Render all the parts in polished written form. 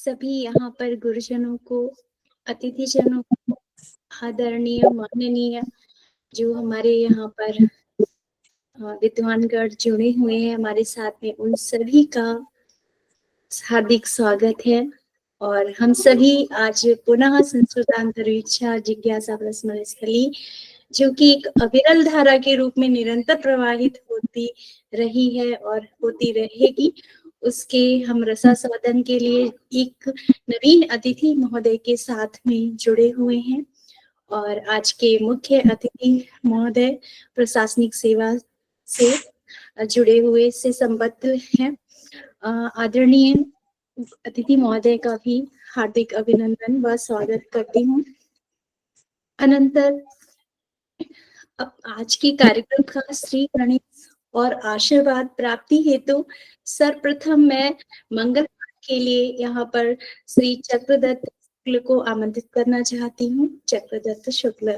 सभी यहाँ पर गुरुजनों को, अतिथिजनों को, आदरणीय माननीय जो हमारे यहाँ पर विद्वानगण जुड़े हुए हैं हमारे साथ में, उन सभी का हार्दिक स्वागत है। और हम सभी आज पुनः संस्कृतांतरिक्षा जिज्ञासा प्रस्मरण स्थली, जो कि एक अविरल धारा के रूप में निरंतर प्रवाहित होती रही है और होती रहेगी, उसके हम रसास्वादन के लिए एक नवीन अतिथि महोदय के साथ में जुड़े हुए हैं। और आज के मुख्य अतिथि महोदय प्रशासनिक सेवा से जुड़े हुए से संबद्ध हैं। आदरणीय अतिथि महोदय का भी हार्दिक अभिनंदन व स्वागत करती हूँ। अनंतर आज के कार्यक्रम का श्री गणेश और आशीर्वाद प्राप्ति हेतु सर्वप्रथम मैं मंगल पाठ के लिए यहाँ पर श्री चक्रदत्त शुक्ल को आमंत्रित करना चाहती हूँ। चक्रदत्त शुक्ल।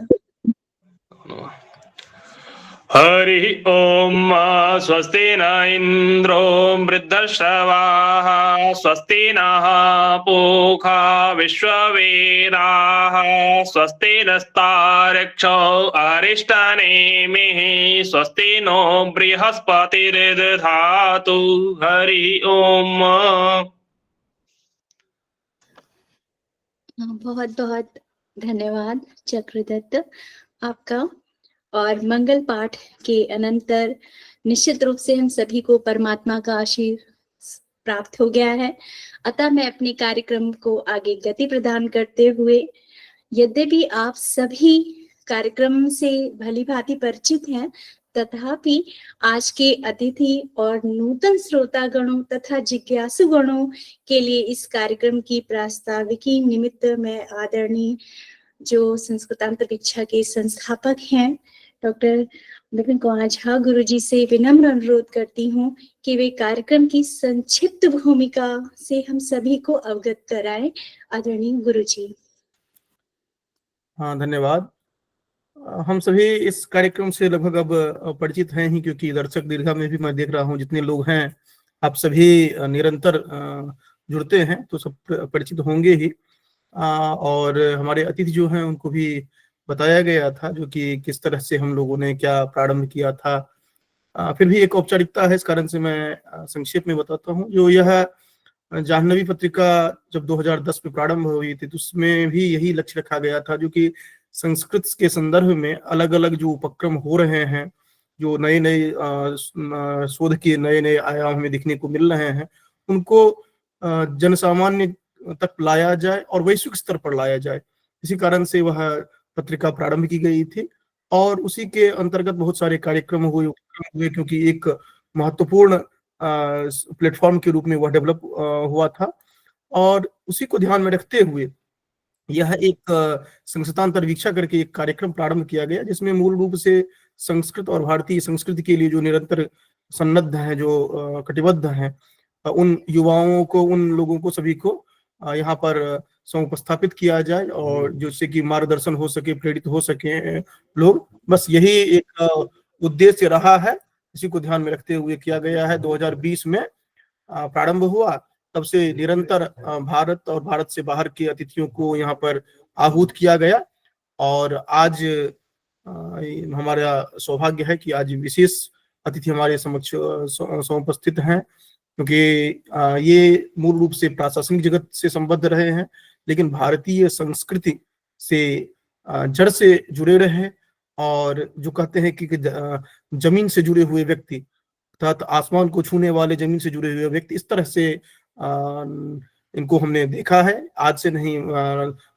हरि ओम। स्वस्ति न इंद्रो वृद्धश्रवाः स्वस्ति नः पूषा विश्ववेदाः स्वस्ति नस्तार्क्ष्यो अरिष्टनेमिः स्वस्ति नो बृहस्पतिर्दधातु। हरि ओम। बहुत बहुत धन्यवाद चक्रदत्त आपका। और मंगल पाठ के अनंतर निश्चित रूप से हम सभी को परमात्मा का आशीर्वाद प्राप्त हो गया है। अतः मैं अपने कार्यक्रम को आगे गति प्रदान करते हुए, यद्यपि आप सभी कार्यक्रम से भली भांति परिचित हैं, तथापि आज के अतिथि और नूतन श्रोतागणों तथा जिज्ञासु गणों के लिए इस कार्यक्रम की प्रास्ताविकी निमित्त मैं आदरणीय जो संस्कृतांतरिक्षा के संस्थापक हैं डॉक्टर विपिन कुमार झा गुरु जी से विनम्र अनुरोध करती हूँ कि वे कार्यक्रम की संक्षिप्त भूमिका से हम सभी को अवगत कराएं। आदरणीय गुरु जी। हाँ, धन्यवाद। हम सभी इस कार्यक्रम से लगभग अब परिचित हैं ही, क्योंकि दर्शक दीर्घा में भी मैं देख रहा हूँ जितने लोग हैं आप सभी निरंतर जुड़ते हैं, तो सब परिचित होंगे ही। और हमारे अतिथि जो हैं उनको भी बताया गया था जो कि किस तरह से हम लोगों ने क्या प्रारंभ किया था। फिर भी एक औपचारिकता है, इस कारण से मैं संक्षेप में बताता हूँ। जो यह जाह्नवी पत्रिका जब 2010 में प्रारंभ हुई थी, तो उसमें भी यही लक्ष्य रखा गया था, जो कि संस्कृत के संदर्भ में अलग अलग जो उपक्रम हो रहे हैं, जो नए नए शोध के नए नए आयाम हमें दिखने को मिल रहे हैं, उनको जनसामान्य तक लाया जाए और वैश्विक स्तर पर लाया जाए। इसी कारण से वह पत्रिका प्रारंभ की गई थी और उसी के अंतर्गत बहुत सारे कार्यक्रम हुए, क्योंकि एक महत्वपूर्ण प्लेटफॉर्म के रूप में वह डेवलप हुआ था। और उसी को ध्यान में रखते हुए यह एक संस्कृतांतरिक्षा करके एक कार्यक्रम प्रारंभ किया गया, जिसमें मूल रूप से संस्कृत और भारतीय संस्कृति के लिए जो निरंतर सन्नद्ध हैं, जो कटिबद्ध हैं, उन युवाओं को, उन लोगों को, सभी को यहाँ पर समुपस्थापित किया जाए और जिससे कि मार्गदर्शन हो सके, प्रेरित हो सके लोग। बस यही एक उद्देश्य रहा है, इसी को ध्यान में रखते हुए किया गया है। 2020 में प्रारंभ हुआ, तब से निरंतर भारत और भारत से बाहर के अतिथियों को यहाँ पर आहूत किया गया। और आज हमारा सौभाग्य है कि आज विशेष अतिथि हमारे समक्ष समुपस्थित हैं, क्योंकि ये मूल रूप से प्रशासनिक जगत से संबद्ध रहे हैं, लेकिन भारतीय संस्कृति से जड़ से जुड़े रहे। और जो कहते हैं कि जमीन से जुड़े हुए व्यक्ति, अर्थात आसमान को छूने वाले, जमीन से जुड़े हुए व्यक्ति, इस तरह से इनको हमने देखा है। आज से नहीं,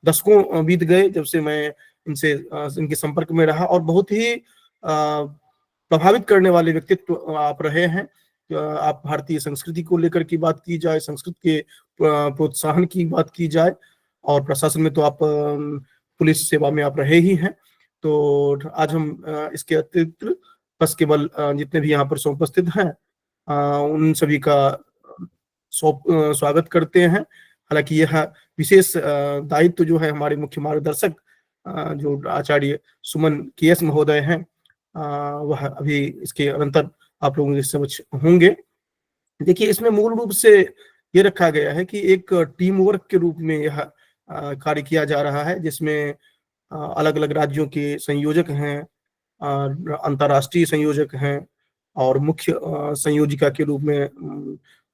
दशकों बीत गए जब से मैं इनसे इनके संपर्क में रहा, और बहुत ही प्रभावित करने वाले व्यक्तित्व आप रहे हैं। आप भारतीय संस्कृति को लेकर की बात की जाए, संस्कृत के प्रोत्साहन की बात की जाए, और प्रशासन में तो आप पुलिस सेवा में आप रहे ही हैं। तो आज हम इसके अतिरिक्त बस केवल जितने भी यहाँ पर उपस्थित हैं उन सभी का स्वागत करते हैं। हालांकि यह विशेष दायित्व जो है हमारे मुख्य मार्गदर्शक जो आचार्य सुमन केएस महोदय हैं, वह अभी इसके अनंतर आप लोगों के समक्ष होंगे। देखिए, इसमें मूल रूप से ये रखा गया है कि एक टीम वर्क के रूप में यह कार्य किया जा रहा है, जिसमें अलग अलग राज्यों के संयोजक हैं, अंतर्राष्ट्रीय संयोजक हैं, और मुख्य संयोजिका के रूप में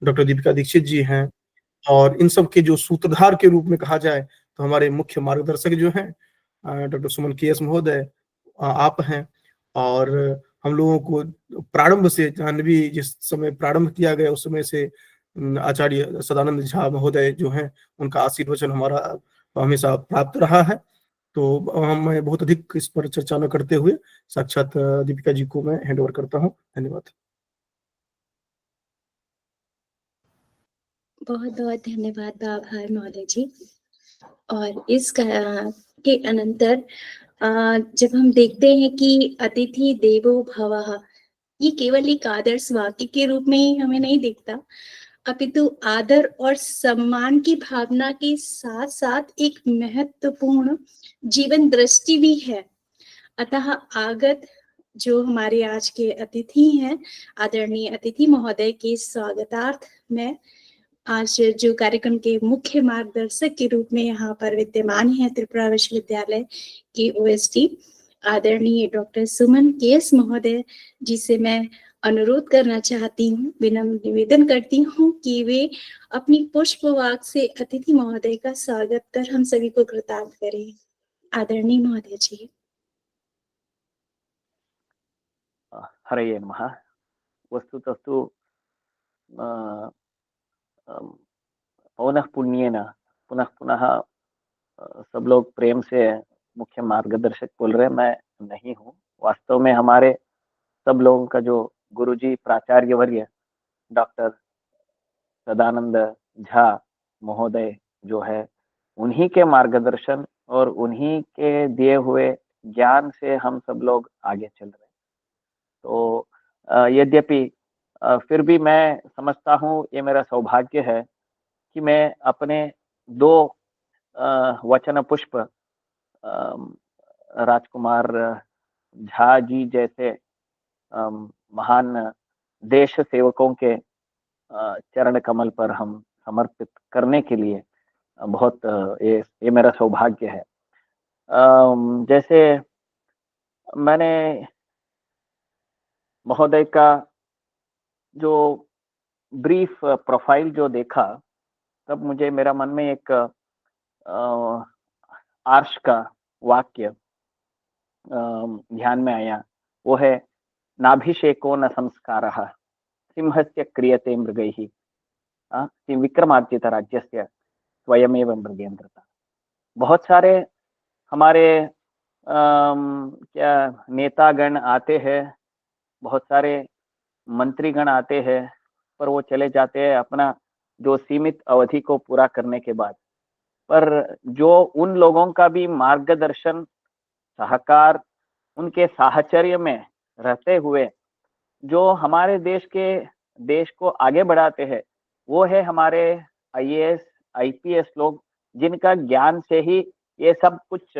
डॉक्टर दीपिका दीक्षित जी हैं, और इन सब के जो सूत्रधार के रूप में कहा जाए तो हमारे मुख्य मार्गदर्शक जो हैं डॉक्टर सुमन KS महोदय आप हैं। और हम लोगों को प्रारंभ से, जानवी जिस समय प्रारंभ किया गया उस समय से आचार्य सदानंद झा महोदय जो हैं, उनका आशीर्वचन हमारा हमेशा प्राप्त रहा है। तो मैं बहुत अधिक इस पर चर्चा न करते हुए साक्षात दीपिका जी को मैं हैंड ओवर करता हूँ। धन्यवाद। बहुत बहुत धन्यवाद आभार महोदय जी। और इस के अनंतर जब हम देखते हैं कि अतिथि देवो भवः, ये केवल एक आदर्श वाक्य के रूप में ही हमें नहीं दिखता, अपितु आदर और सम्मान की भावना के साथ साथ एक महत्वपूर्ण जीवन दृष्टि भी है। अतः आगत जो हमारे आज के अतिथि हैं, आदरणीय अतिथि महोदय के स्वागतार्थ में आज जो कार्यक्रम के मुख्य मार्गदर्शक के रूप में यहाँ पर विद्यमान है त्रिपुरा विश्वविद्यालय के OSD आदरणीय डॉक्टर सुमन KS महोदय जी से मैं अनुरोध करना चाहती हूँ, विनम्र निवेदन करती हूँ कि वे अपनी पुष्पवाक से अतिथि महोदय का स्वागत कर हम सभी को कृतार्थ करें। आदरणीय महोदय जी। हरये नमः। वस्तुतस्तु पौनः पुण्येन पुनः पुनः सब लोग प्रेम से मुख्य मार्गदर्शक बोल रहे, मैं नहीं हूँ। वास्तव में हमारे सब लोगों का जो गुरुजी प्राचार्य वर्य डॉक्टर सदानंद झा महोदय जो है, उन्हीं के मार्गदर्शन और उन्हीं के दिए हुए ज्ञान से हम सब लोग आगे चल रहे हैं। तो यद्यपि फिर भी मैं समझता हूँ ये मेरा सौभाग्य है कि मैं अपने 2 वचन पुष्प राजकुमार झा जी जैसे महान देश सेवकों के चरण कमल पर हम समर्पित करने के लिए बहुत ये मेरा सौभाग्य है। जैसे मैंने महोदय का जो ब्रीफ प्रोफाइल जो देखा, तब मुझे मेरा मन में एक आर्ष का वाक्य ध्यान में आया। वो है, नाभिषेको न संस्कारः सिंहस्य क्रियते मृगैः विक्रमार्जित राज्यस्य स्वयमेव मृगेन्द्रता। बहुत सारे हमारे क्या नेतागण आते हैं, बहुत सारे मंत्रीगण आते हैं, पर वो चले जाते हैं अपना जो सीमित अवधि को पूरा करने के बाद। पर जो उन लोगों का भी मार्गदर्शन, सहकार, उनके साहचर्य में रहते हुए जो हमारे देश को आगे बढ़ाते हैं, वो है हमारे IAS IPS लोग, जिनका ज्ञान से ही ये सब कुछ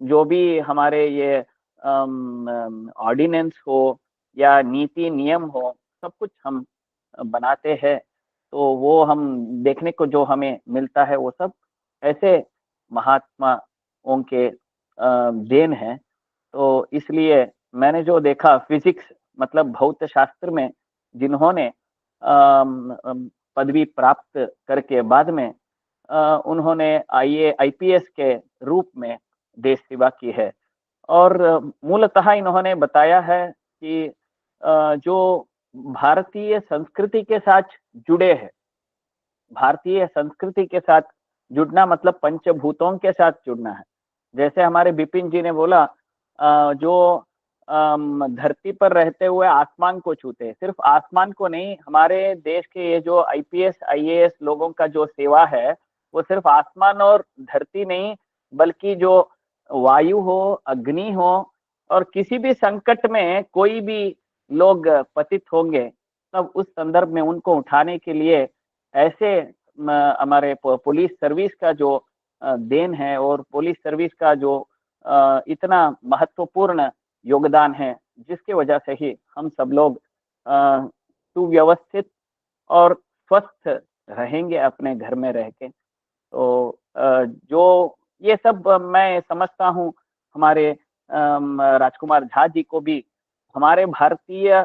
जो भी हमारे ये ऑर्डिनेंस हो या नीति नियम हो, सब कुछ हम बनाते हैं। तो वो हम देखने को जो हमें मिलता है, वो सब ऐसे महात्माओं के देन है। तो इसलिए मैंने जो देखा, फिजिक्स मतलब भौत शास्त्र में जिन्होंने पदवी प्राप्त करके बाद में उन्होंने IPS के रूप में देश सेवा की है। और मूलतः इन्होंने बताया है कि जो भारतीय संस्कृति के साथ जुड़े हैं, भारतीय संस्कृति के साथ जुड़ना मतलब पंचभूतों के साथ जुड़ना है। जैसे हमारे बिपिन जी ने बोला, जो धरती पर रहते हुए आसमान को छूते, सिर्फ आसमान को नहीं, हमारे देश के ये जो IPS IAS लोगों का जो सेवा है, वो सिर्फ आसमान और धरती नहीं, बल्कि जो वायु हो, अग्नि हो, और किसी भी संकट में कोई भी लोग पतित होंगे, तब उस संदर्भ में उनको उठाने के लिए ऐसे हमारे पुलिस सर्विस का जो देन है, और पुलिस सर्विस का जो इतना महत्वपूर्ण योगदान है, जिसके वजह से ही हम सब लोग सुव्यवस्थित और स्वस्थ रहेंगे अपने घर में रह के। तो जो ये सब मैं समझता हूँ हमारे राजकुमार झा जी को भी हमारे भारतीय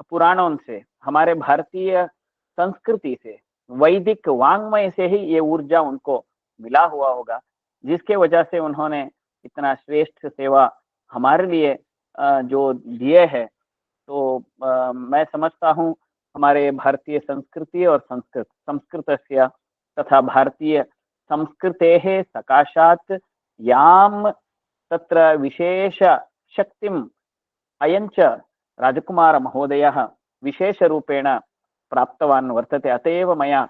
पुराणों से, हमारे भारतीय संस्कृति से, वैदिक वाङ्मय से ही ये ऊर्जा उनको मिला हुआ होगा, जिसके वजह से उन्होंने इतना श्रेष्ठ सेवा हमारे लिए जो दिए है। तो मैं समझता हूँ हमारे भारतीय संस्कृति और संस्कृतस्य तथा भारतीय संस्कृतेः सकाशात् यां तत्र विशेष शक्तिम् अयञ्च राजकुमारमहोदयः विशेषरूपेण प्राप्तवान् वर्तते। अत एव मया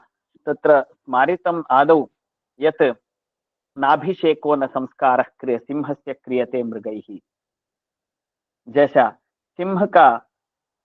तत्र स्मारितम् आदौ यत् नाभिषेको न संस्कारः सिंहस्य क्रियते मृगैः। जैसा सिंह का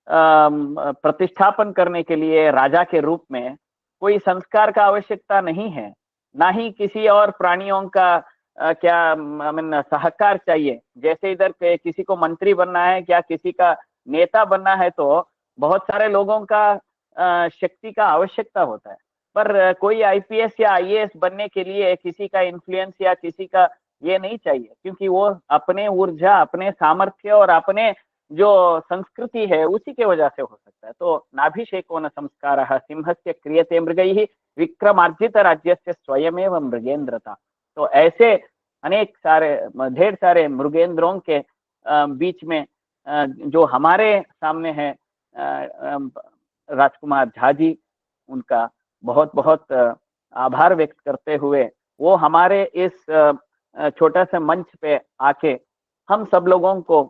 प्रतिष्ठापन करने के लिए राजा के रूप में कोई संस्कार का आवश्यकता नहीं है, ना ही किसी और प्राणियों का सहकार चाहिए। जैसे इधर किसी को मंत्री बनना है, क्या किसी का नेता बनना है, तो बहुत सारे लोगों का शक्ति का आवश्यकता होता है। पर कोई आईपीएस या आईएएस बनने के लिए किसी का इन्फ्लुएंस या किसी का ये नहीं चाहिए, क्योंकि वो अपने ऊर्जा, अपने सामर्थ्य और अपने जो संस्कृति है उसी के वजह से हो सकता है। तो नाभिषेको न संस्कारः सिंहस्य क्रियते मृगैः विक्रमार्जित राज्यस्य स्वयमेव मृगेंद्रता। तो ऐसे अनेक सारे ढेर सारे मृगेंद्रों के बीच में जो हमारे सामने है राजकुमार झा जी, उनका बहुत बहुत आभार व्यक्त करते हुए वो हमारे इस छोटा सा मंच पे आके हम सब लोगों को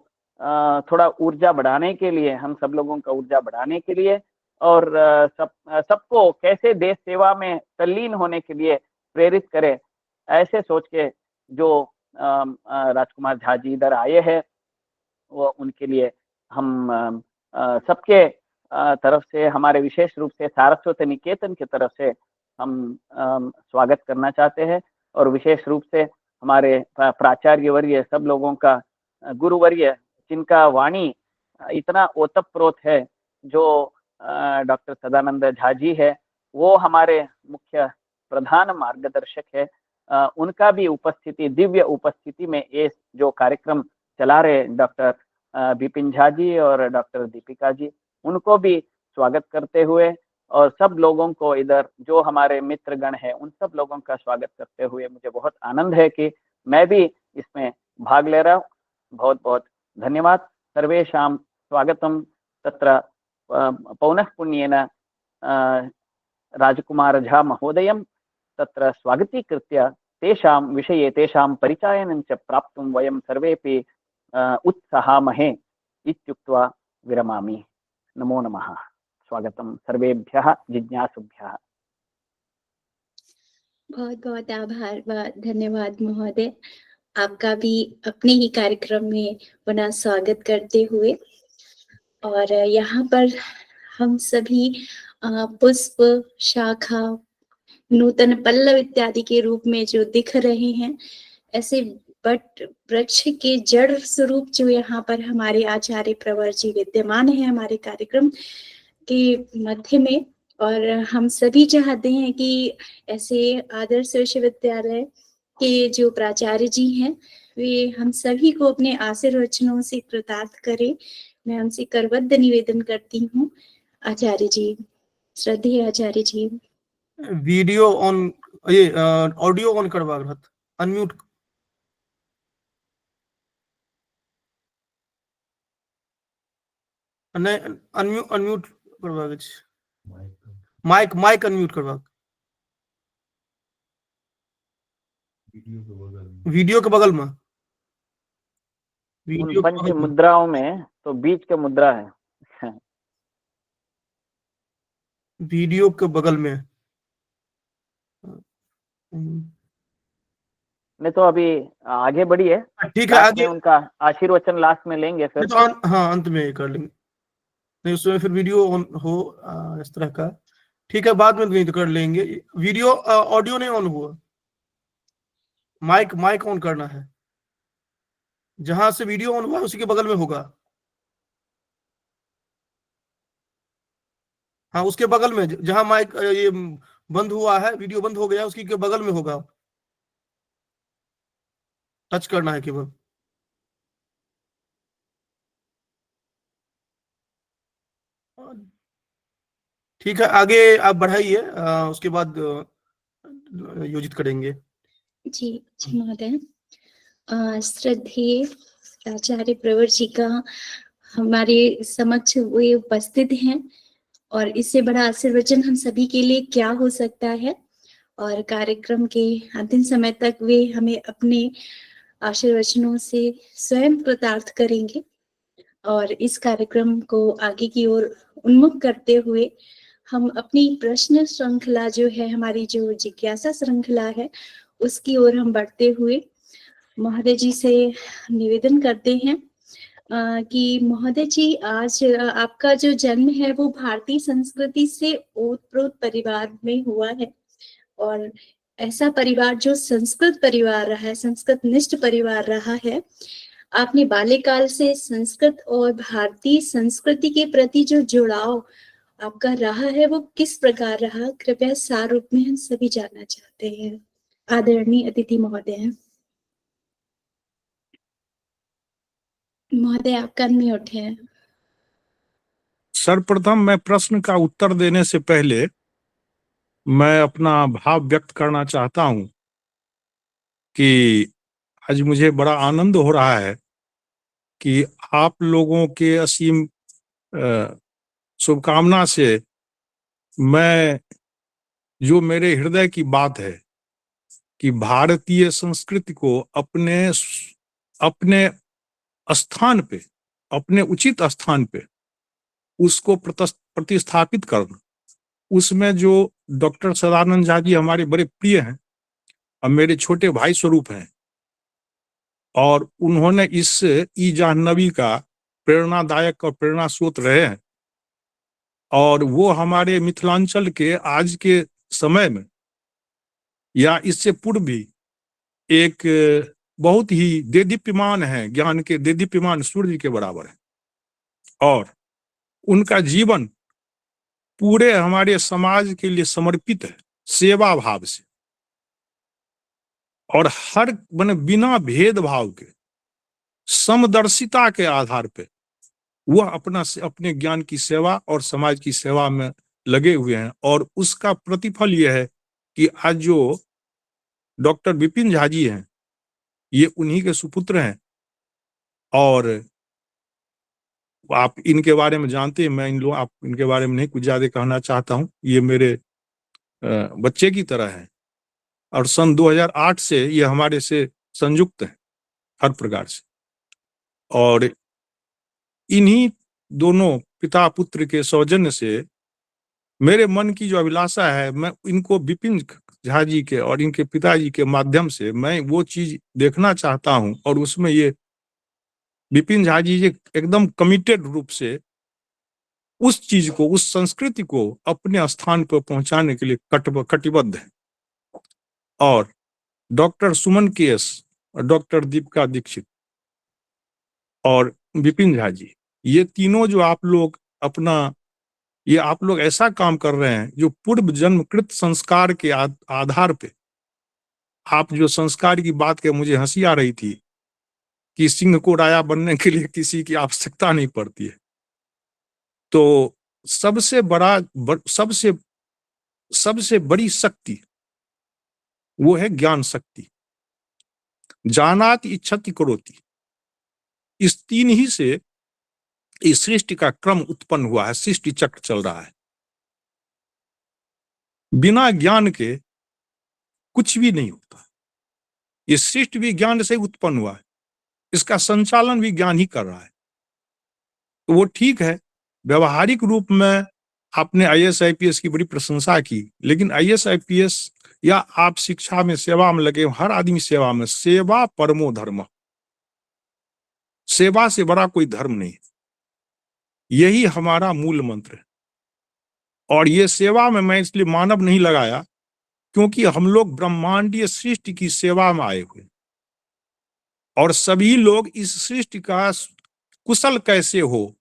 थोड़ा ऊर्जा बढ़ाने के लिए, हम सब लोगों का ऊर्जा बढ़ाने के लिए और सबको कैसे देश सेवा में तल्लीन होने के लिए प्रेरित करे, ऐसे सोच के जो राजकुमार झा जी इधर आए हैं, वो उनके लिए हम सबके तरफ से, हमारे विशेष रूप से सारस्वत निकेतन की तरफ से हम स्वागत करना चाहते हैं। और विशेष रूप से हमारे प्राचार्य वर्य, सब लोगों का गुरुवर्य, जिनका वाणी इतना ओतप्रोत है, जो डॉक्टर सदानंद झा जी है, वो हमारे मुख्य प्रधान मार्गदर्शक है। उनका भी उपस्थिति, दिव्य उपस्थिति में ये जो कार्यक्रम चला रहे डॉक्टर विपिन झा जी और डॉक्टर दीपिका जी, उनको भी स्वागत करते हुए और सब लोगों को इधर जो हमारे मित्रगण हैं उन सब लोगों का स्वागत करते हुए मुझे बहुत आनंद है कि मैं भी इसमें भाग ले रहा हूँ। बहुत बहुत धन्यवाद। सर्वेषां स्वागतं। तत्र पौनः पुण्येन राजकुमार झा महोदयं तत्र स्वागतीकृत्य तेषां विषये, तेषां परिचयनं च प्राप्तुं वयं सर्वेपि उत्साहामहे इत्युक्त्वा विरमामि। नमो नमः। स्वागतं सर्वेभ्यः जिज्ञासुभ्यः। बहुत बहुत आभार व धन्यवाद महोदय, आपका भी अपने ही कार्यक्रम में पुनः स्वागत करते हुए। और यहाँ पर हम सभी पुष्प, शाखा, नूतन पल्लव इत्यादि के रूप में जो दिख रहे हैं, ऐसे बट वृक्ष के जड़ स्वरूप जो यहाँ पर हमारे आचार्य प्रवर जी विद्यमान है हमारे कार्यक्रम के मध्य में। और हम सभी चाहते हैं कि ऐसे आदर्श विश्वविद्यालय के जो प्राचार्य जी हैं वे हम सभी को अपने आशीर्वचनों से कृतार्थ करें। मैं उनसे करबद्ध निवेदन करती हूँ। आचार्य जी, श्रद्धेय आचार्य जी। वीडियो ऑन, ये ऑडियो ऑन करवा रहत, अनम्यूट नहीं, अनम्यूट करवा के छै, माइक अनम्यूट करवा, वीडियो के बगल में, उन पंच मुद्राओं में तो बीच के मुद्रा है। वीडियो के बगल में नहीं तो अभी आगे बढ़िए, ठीक है, आगे उनका आशीर्वचन लास्ट में लेंगे फिर तो हाँ अंत में कर लेंगे, नहीं उसमें फिर वीडियो ऑन हो इस तरह का, ठीक है, बाद में नहीं तो कर लेंगे। वीडियो ऑडियो नहीं ऑन हुआ, माइक ऑन करना है, जहां से वीडियो ऑन हुआ उसी के बगल में होगा। हाँ उसके बगल में जहां माइक, ये बंद हुआ है, वीडियो बंद हो गया, उसकी के बगल में होगा, टच करना है केवल। ठीक है, आगे आप बढ़ाइए, उसके बाद योजित करेंगे। जी जी महोदय। श्रद्धेय आचार्य प्रवर जी का हमारे समक्ष वे उपस्थित हैं, और इससे बड़ा आशीर्वचन हम सभी के लिए क्या हो सकता है। और कार्यक्रम के अंतिम समय तक वे हमें अपने आशीर्वचनों से स्वयं कृतार्थ करेंगे, और इस कार्यक्रम को आगे की ओर उन्मुख करते हुए हम अपनी प्रश्न श्रृंखला जो है, हमारी जो जिज्ञासा श्रृंखला है, उसकी ओर हम बढ़ते हुए महोदय जी से निवेदन करते हैं कि महोदय जी, आज आपका जो जन्म है वो भारतीय संस्कृति से ओतप्रोत परिवार में हुआ है, और ऐसा परिवार जो संस्कृत परिवार रहा है, संस्कृत निष्ठ परिवार रहा है। आपने बाल्यकाल से संस्कृत और भारतीय संस्कृति के प्रति जो जुड़ाव आपका रहा है वो किस प्रकार रहा, कृपया सार रूप में हम सभी जानना चाहते हैं। आदरणीय अतिथि महोदय। महोदय आपका म्यूट है। सर्वप्रथम मैं प्रश्न का उत्तर देने से पहले मैं अपना भाव व्यक्त करना चाहता हूं कि आज मुझे बड़ा आनंद हो रहा है कि आप लोगों के असीम शुभकामना से मैं जो मेरे हृदय की बात है कि भारतीय संस्कृति को अपने अपने स्थान पे, अपने उचित स्थान पे उसको प्रतिस्थापित करना, उसमें जो डॉक्टर सदानंद झा जी हमारे बड़े प्रिय हैं और मेरे छोटे भाई स्वरूप हैं, और उन्होंने इस ई जाह्नवी का प्रेरणादायक और प्रेरणा स्रोत रहे हैं, और वो हमारे मिथिलांचल के आज के समय में या इससे पूर्व भी एक बहुत ही देदीप्यमान है, ज्ञान के देदीप्यमान सूर्य के बराबर है, और उनका जीवन पूरे हमारे समाज के लिए समर्पित है, सेवा भाव से, और हर बिना भेदभाव के समदर्शिता के आधार पे वह अपने ज्ञान की सेवा और समाज की सेवा में लगे हुए हैं। और उसका प्रतिफल यह है कि आज जो डॉक्टर विपिन झा जी हैं, ये उन्हीं के सुपुत्र हैं, और आप इनके बारे में जानते हैं, मैं आप इनके बारे में नहीं कुछ ज्यादा कहना चाहता हूं। ये मेरे बच्चे की तरह है, और सन 2008 से ये हमारे से संयुक्त है हर प्रकार से, और इन्हीं दोनों पिता पुत्र के सौजन्य से मेरे मन की जो अभिलाषा है, मैं इनको विपिन झा जी के और इनके पिताजी के माध्यम से मैं वो चीज देखना चाहता हूं, और उसमें ये विपिन झा जी एकदम कमिटेड रूप से उस चीज को, उस संस्कृति को अपने स्थान पर पहुंचाने के लिए कटिबद्ध है। और डॉक्टर सुमन केएस और डॉक्टर दीपिका दीक्षित और विपिन झा जी, ये तीनों जो आप लोग ये आप लोग ऐसा काम कर रहे हैं जो पूर्व जन्मकृत संस्कार के आधार पे, आप जो संस्कार की बात के मुझे हंसी आ रही थी कि सिंह को राजा बनने के लिए किसी की आवश्यकता नहीं पड़ती है, तो सबसे बड़ी शक्ति वो है ज्ञान शक्ति। जानाति इच्छति करोति, इस तीन ही से इस सृष्टि का क्रम उत्पन्न हुआ है, सृष्टि चक्र चल रहा है। बिना ज्ञान के कुछ भी नहीं होता। ये सृष्टि भी ज्ञान से उत्पन्न हुआ है, इसका संचालन भी ज्ञान ही कर रहा है। तो वो ठीक है, व्यवहारिक रूप में आपने IAS IPS की बड़ी प्रशंसा की, लेकिन IAS IPS या आप शिक्षा में सेवा में लगे, हर आदमी सेवा में, सेवा परमो धर्म, सेवा से बड़ा कोई धर्म नहीं, यही हमारा मूल मंत्र है। और ये सेवा में मैं इसलिए मानव नहीं लगाया क्योंकि हम लोग ब्रह्मांडीय सृष्टि की सेवा में आए हुए, और सभी लोग इस सृष्टि का कुशल कैसे हो,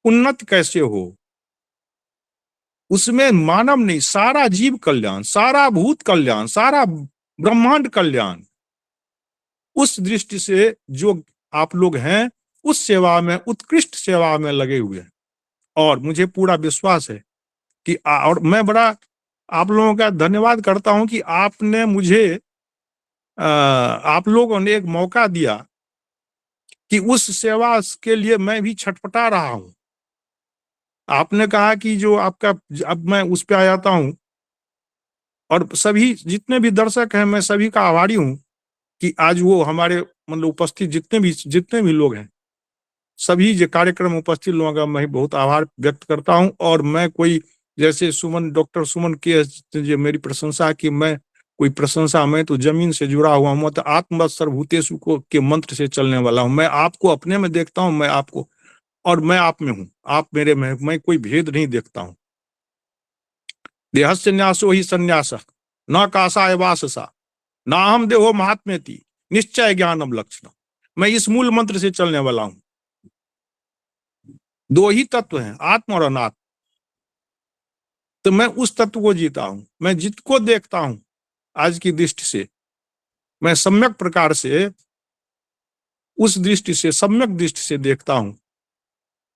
उन्नत कैसे हो, उसमें मानव नहीं, सारा जीव कल्याण, सारा भूत कल्याण, सारा ब्रह्मांड कल्याण, उस दृष्टि से जो आप लोग हैं उस सेवा में, उत्कृष्ट सेवा में लगे हुए हैं। और मुझे पूरा विश्वास है कि और मैं बड़ा आप लोगों का धन्यवाद करता हूं कि आपने मुझे आप लोगों ने एक मौका दिया कि उस सेवा के लिए मैं भी छटपटा रहा हूं। आपने कहा कि जो आपका, अब मैं उस पे आ जाता हूं, और सभी जितने भी दर्शक हैं मैं सभी का आभारी हूं कि आज वो हमारे मतलब उपस्थित जितने भी लोग हैं, सभी जो कार्यक्रम में उपस्थित लोगों का मैं बहुत आभार व्यक्त करता हूं। और मैं कोई जैसे डॉक्टर सुमन के जो मेरी प्रशंसा की, मैं कोई प्रशंसा, मैं तो जमीन से जुड़ा हुआ हूं, तो आत्मवत् सर्वभूतेषु को के मंत्र से चलने वाला हूं। मैं आपको अपने में देखता हूं, मैं आपको, और मैं आप में हूं, आप मेरे में, मैं कोई भेद नहीं देखता हूं। देहस्य न्यासो ही संन्यास न कासाय वाससा ना हम देहो महात्मेति निश्चय ज्ञानम लक्षणम। मैं इस मूल मंत्र से चलने वाला हूं। दो ही तत्व हैं, आत्म और अनात्म, तो मैं उस तत्व को जीता हूं। मैं जिसको देखता हूं आज की दृष्टि से, मैं सम्यक प्रकार से उस दृष्टि से, सम्यक दृष्टि से देखता हूं।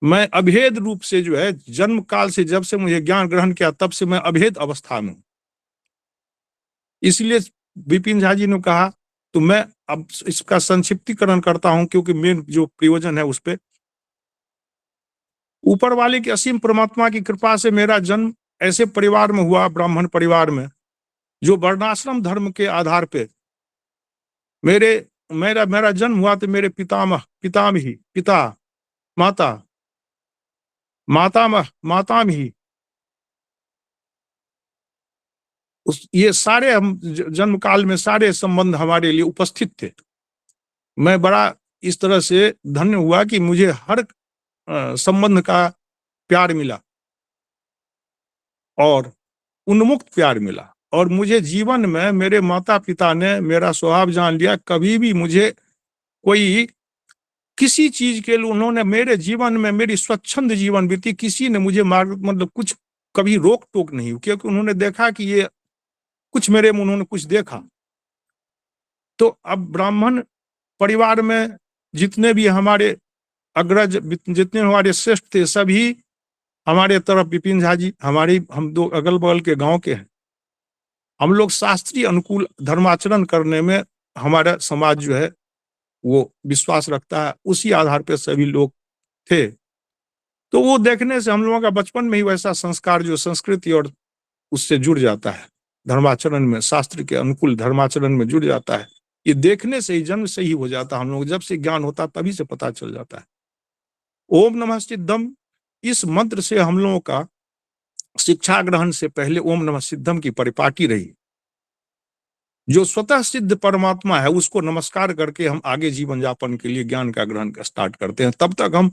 मैं अभेद रूप से जो है, जन्म काल से जब से मुझे ज्ञान ग्रहण किया तब से मैं अभेद अवस्था में हूं। इसलिए विपिन झा जी ने कहा, तो मैं अब इसका संक्षिप्तीकरण करता हूं क्योंकि मेन जो प्रयोजन है उस पे, ऊपर वाले की असीम परमात्मा की कृपा से मेरा जन्म ऐसे परिवार में हुआ, ब्राह्मण परिवार में, जो वर्णाश्रम धर्म के आधार पे मेरा जन्म हुआ। तो मेरे पितामही, पिता, माता, मातामही, ये सारे हम जन्म काल में सारे संबंध हमारे लिए उपस्थित थे। मैं बड़ा इस तरह से धन्य हुआ कि मुझे हर संबंध का प्यार मिला और उन्मुक्त प्यार मिला। और मुझे जीवन में मेरे माता पिता ने मेरा स्वभाव जान लिया। कभी भी मुझे कोई किसी चीज के लिए, उन्होंने मेरे जीवन में, मेरी स्वच्छंद जीवन बीती, किसी ने मुझे मतलब कुछ कभी रोक टोक नहीं, क्योंकि उन्होंने देखा कि ये कुछ मेरे में उन्होंने कुछ देखा। तो अब ब्राह्मण परिवार में जितने भी हमारे अग्रज, जितने हमारे श्रेष्ठ थे, सभी हमारे तरफ विपिन झा जी, हम दो अगल बगल के गांव के हैं। हम लोग शास्त्रीय अनुकूल धर्माचरण करने में हमारा समाज जो है वो विश्वास रखता है, उसी आधार पर सभी लोग थे। तो वो देखने से हम लोगों का बचपन में ही वैसा संस्कार, जो संस्कृति और उससे जुड़ जाता है, धर्माचरण में, शास्त्र के अनुकूल धर्माचरण में जुड़ जाता है। ये देखने से ही, जन्म से ही हो जाता है। हम लोग जब से ज्ञान होता तभी से पता चल जाता है। ओम नमः सिद्धम, इस मंत्र से हम लोगों का शिक्षा ग्रहण से पहले ओम नमः सिद्धम की परिपाटी रही। जो स्वतः सिद्ध परमात्मा है उसको नमस्कार करके हम आगे जीवन यापन के लिए ज्ञान का ग्रहण स्टार्ट करते हैं। तब तक हम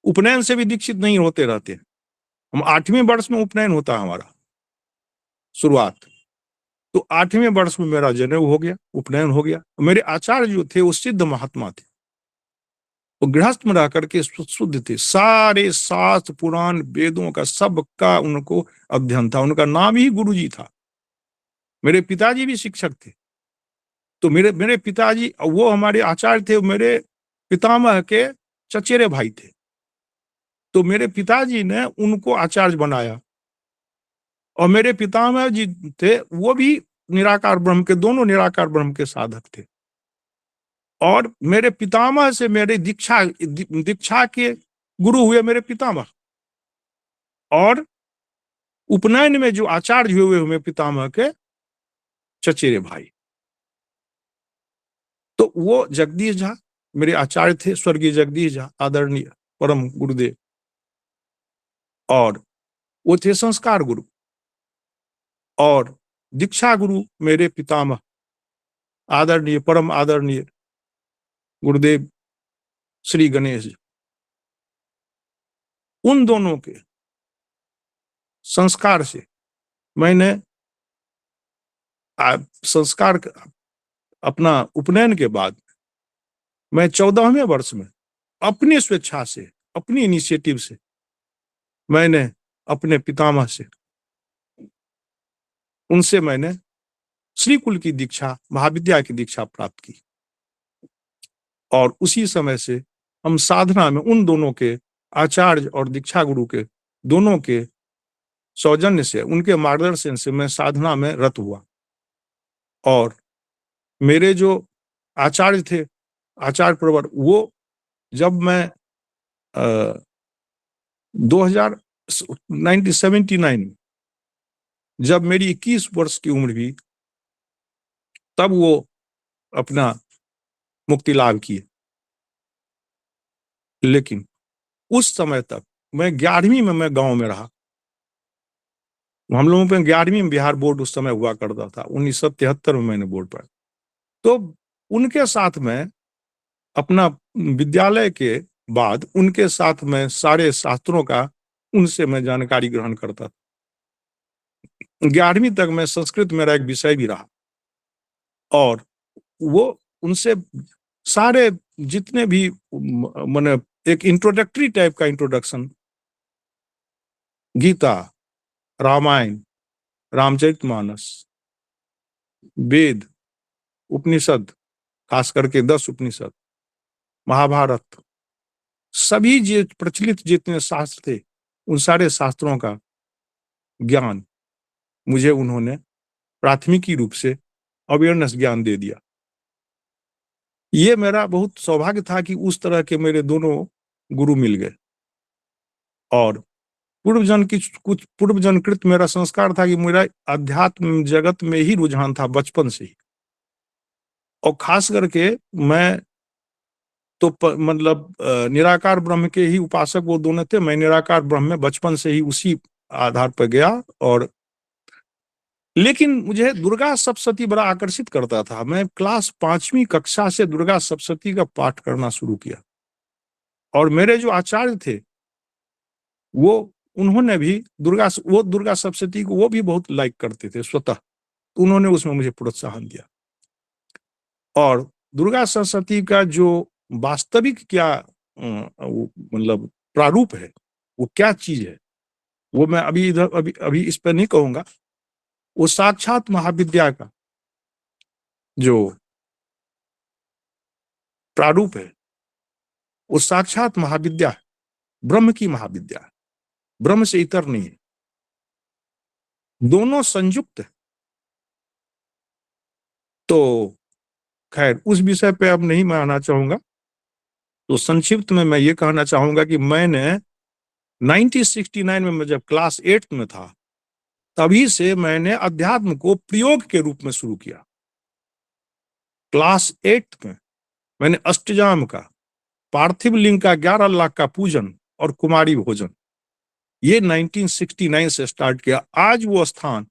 उपनयन से भी दीक्षित नहीं होते रहते। हम 8वें वर्ष में उपनयन होता है हमारा शुरुआत। तो 8वें वर्ष में मेरा जनेऊ हो गया, उपनयन हो गया। मेरे आचार्य जो थे वो सिद्ध महात्मा थे, वो गृहस्थ में रह करके शुद्ध थे। सारे शास्त्र पुराण वेदों का सबका उनको अध्ययन था। उनका नाम ही गुरु जी था। मेरे पिताजी भी शिक्षक थे। तो मेरे पिताजी, वो हमारे आचार्य थे, मेरे पितामह के चचेरे भाई थे। तो मेरे पिताजी ने उनको आचार्य बनाया। और मेरे पितामह जी थे वो भी निराकार ब्रह्म के, दोनों निराकार ब्रह्म के साधक थे। और मेरे पितामह से मेरे दीक्षा के गुरु हुए मेरे पितामह। और उपनयन में जो आचार्य हुए मेरे पितामह के चचेरे भाई। तो वो जगदीश झा मेरे आचार्य थे, स्वर्गीय जगदीश झा, आदरणीय परम गुरुदेव। और वो थे संस्कार गुरु। और दीक्षा गुरु मेरे पितामह आदरणीय, परम आदरणीय गुरुदेव श्री गणेश जी। उन दोनों के संस्कार से मैंने संस्कार अपना उपनयन के बाद मैं 14वें वर्ष में अपनी स्वेच्छा से, अपनी इनिशिएटिव से मैंने अपने पितामह से उनसे मैंने श्रीकुल की दीक्षा, महाविद्या की दीक्षा प्राप्त की। और उसी समय से हम साधना में उन दोनों के, आचार्य और दीक्षा गुरु के दोनों के सौजन्य से, उनके मार्गदर्शन से मैं साधना में रत हुआ। और मेरे जो आचार्य थे, आचार्य प्रवर, वो जब मैं 1979 में जब मेरी 21 वर्ष की उम्र हुई, तब वो अपना मुक्ति लाभ किए। लेकिन उस समय तक मैं 11वीं में मैं गांव में रहा। हम लोगों पे 11वीं में बिहार बोर्ड उस समय हुआ करता था, 1973 में मैंने बोर्ड पढ़ा। तो उनके साथ में अपना विद्यालय के बाद उनके साथ में सारे शास्त्रों का उनसे मैं जानकारी ग्रहण करता था। 11वीं तक मैं संस्कृत मेरा एक विषय भी रहा, और वो उनसे सारे जितने भी माने एक इंट्रोडक्टरी टाइप का इंट्रोडक्शन, गीता, रामायण, रामचरितमानस, वेद, उपनिषद, खास करके 10 उपनिषद, महाभारत, सभी जो प्रचलित जितने शास्त्र थे, उन सारे शास्त्रों का ज्ञान मुझे उन्होंने प्राथमिकी रूप से अवेयरनेस ज्ञान दे दिया। ये मेरा बहुत सौभाग्य था कि उस तरह के मेरे दोनों गुरु मिल गए। और कुछ पूर्व जनकृत मेरा संस्कार था कि मेरा अध्यात्म जगत में ही रुझान था बचपन से ही। और खास करके मैं तो मतलब निराकार ब्रह्म के ही उपासक वो दोनों थे। मैं निराकार ब्रह्म में बचपन से ही उसी आधार पर गया। और लेकिन मुझे दुर्गा सप्तशती बड़ा आकर्षित करता था। मैं क्लास 5वीं कक्षा से दुर्गा सप्तशती का पाठ करना शुरू किया। और मेरे जो आचार्य थे वो उन्होंने भी दुर्गा सप्तशती को वो भी बहुत लाइक करते थे स्वतः। उन्होंने उसमें मुझे प्रोत्साहन दिया। और दुर्गा सप्तशती का जो वास्तविक क्या मतलब प्रारूप है, वो क्या चीज है, वो मैं अभी इस पर नहीं कहूंगा। वो साक्षात महाविद्या का जो प्रारूप है, वो साक्षात महाविद्या है, ब्रह्म की महाविद्या है, ब्रह्म से इतर नहीं है, दोनों संयुक्त है। तो खैर उस विषय पे अब नहीं मैं आना चाहूंगा। तो संक्षिप्त में मैं ये कहना चाहूंगा कि मैंने 1969 में मैं जब क्लास 8 में था, तभी से मैंने अध्यात्म को प्रयोग के रूप में शुरू किया। क्लास 8 में मैंने अष्टजाम का, पार्थिव लिंग का 11 लाख का पूजन और कुमारी भोजन, ये 1969 से स्टार्ट किया। आज वो स्थान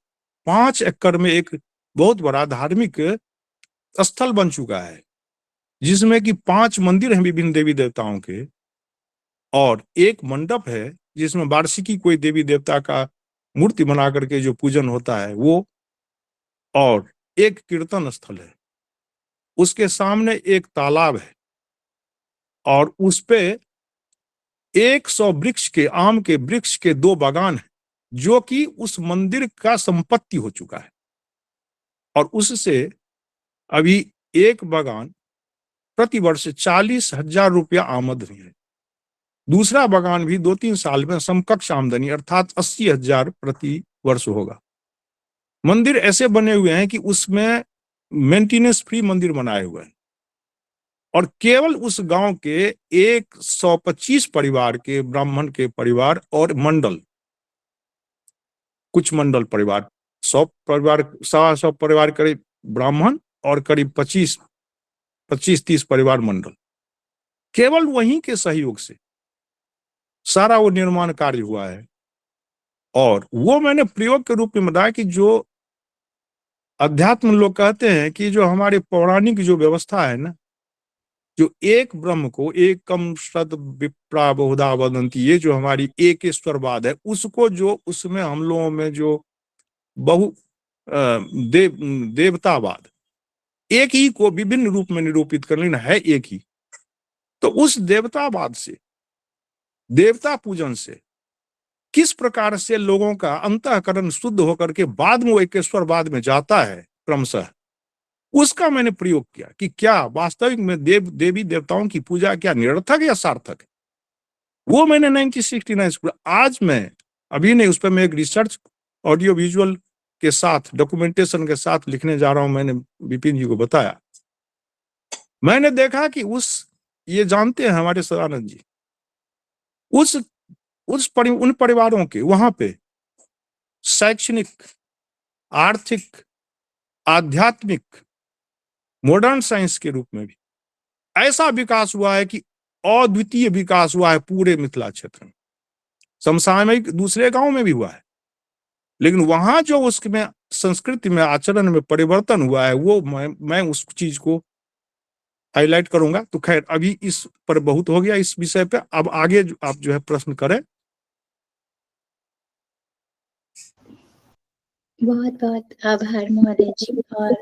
5 एकड़ में एक बहुत बड़ा धार्मिक स्थल बन चुका है, जिसमें कि 5 मंदिर हैं विभिन्न देवी देवताओं के, और एक मंडप है जिसमें वार्षिकी कोई देवी देवता का मूर्ति बना करके जो पूजन होता है वो, और एक कीर्तन स्थल है। उसके सामने एक तालाब है, और उस पे 100 वृक्ष के, आम के वृक्ष के 2 बागान हैं, जो कि उस मंदिर का संपत्ति हो चुका है। और उससे अभी एक बागान प्रतिवर्ष 40,000 रुपया आमदनी है। दूसरा बागान भी 2-3 साल में समकक्ष आमदनी अर्थात 80,000 प्रति वर्ष होगा। मंदिर ऐसे बने हुए हैं कि उसमें मेंटेनेंस फ्री मंदिर बनाए हुए हैं। और केवल उस गांव के 125 परिवार के, ब्राह्मण के परिवार और मंडल, कुछ मंडल परिवार, 100 परिवार, 100 परिवार करीब ब्राह्मण और करीब 25-30 परिवार मंडल, केवल वहीं के सहयोग से सारा वो निर्माण कार्य हुआ है। और वो मैंने प्रयोग के रूप में बताया कि जो अध्यात्म लोग कहते हैं कि जो हमारे पौराणिक जो व्यवस्था है ना, जो एक ब्रह्म को एकम सद विप्रा बहुधा वदंती, ये जो हमारी एक ईश्वरवाद है, उसको जो उसमें हम लोगों में जो बहु देवतावाद, एक ही को विभिन्न रूप में निरूपित कर लेना है एक ही, तो उस देवतावाद से, देवता पूजन से किस प्रकार से लोगों का अंतःकरण शुद्ध होकर के बाद में वो एकेश्वरवाद में जाता है क्रमशः, उसका मैंने प्रयोग किया कि क्या वास्तविक में देवी देवताओं की पूजा क्या निरर्थक या सार्थक है। वो मैंने 1969 से आज मैं अभी नहीं, उस पर मैं एक रिसर्च ऑडियो विजुअल के साथ डॉक्यूमेंटेशन के साथ लिखने जा रहा हूं। मैंने विपिन जी को बताया, मैंने देखा कि ये जानते हैं हमारे सदानंद जी, उन परिवारों के वहां पे शैक्षणिक, आर्थिक, आध्यात्मिक, मॉडर्न साइंस के रूप में भी ऐसा विकास हुआ है कि अद्वितीय विकास हुआ है पूरे मिथिला क्षेत्र में। समसामयिक दूसरे गांव में भी हुआ है, लेकिन वहां जो उसमें संस्कृति में, आचरण में परिवर्तन हुआ है, वो मैं उस चीज को हाईलाइट करूंगा। तो खैर अभी इस पर बहुत हो गया इस विषय पे, अब आगे आप जो है प्रश्न करें। बहुत बहुत आभार महोदय जी। और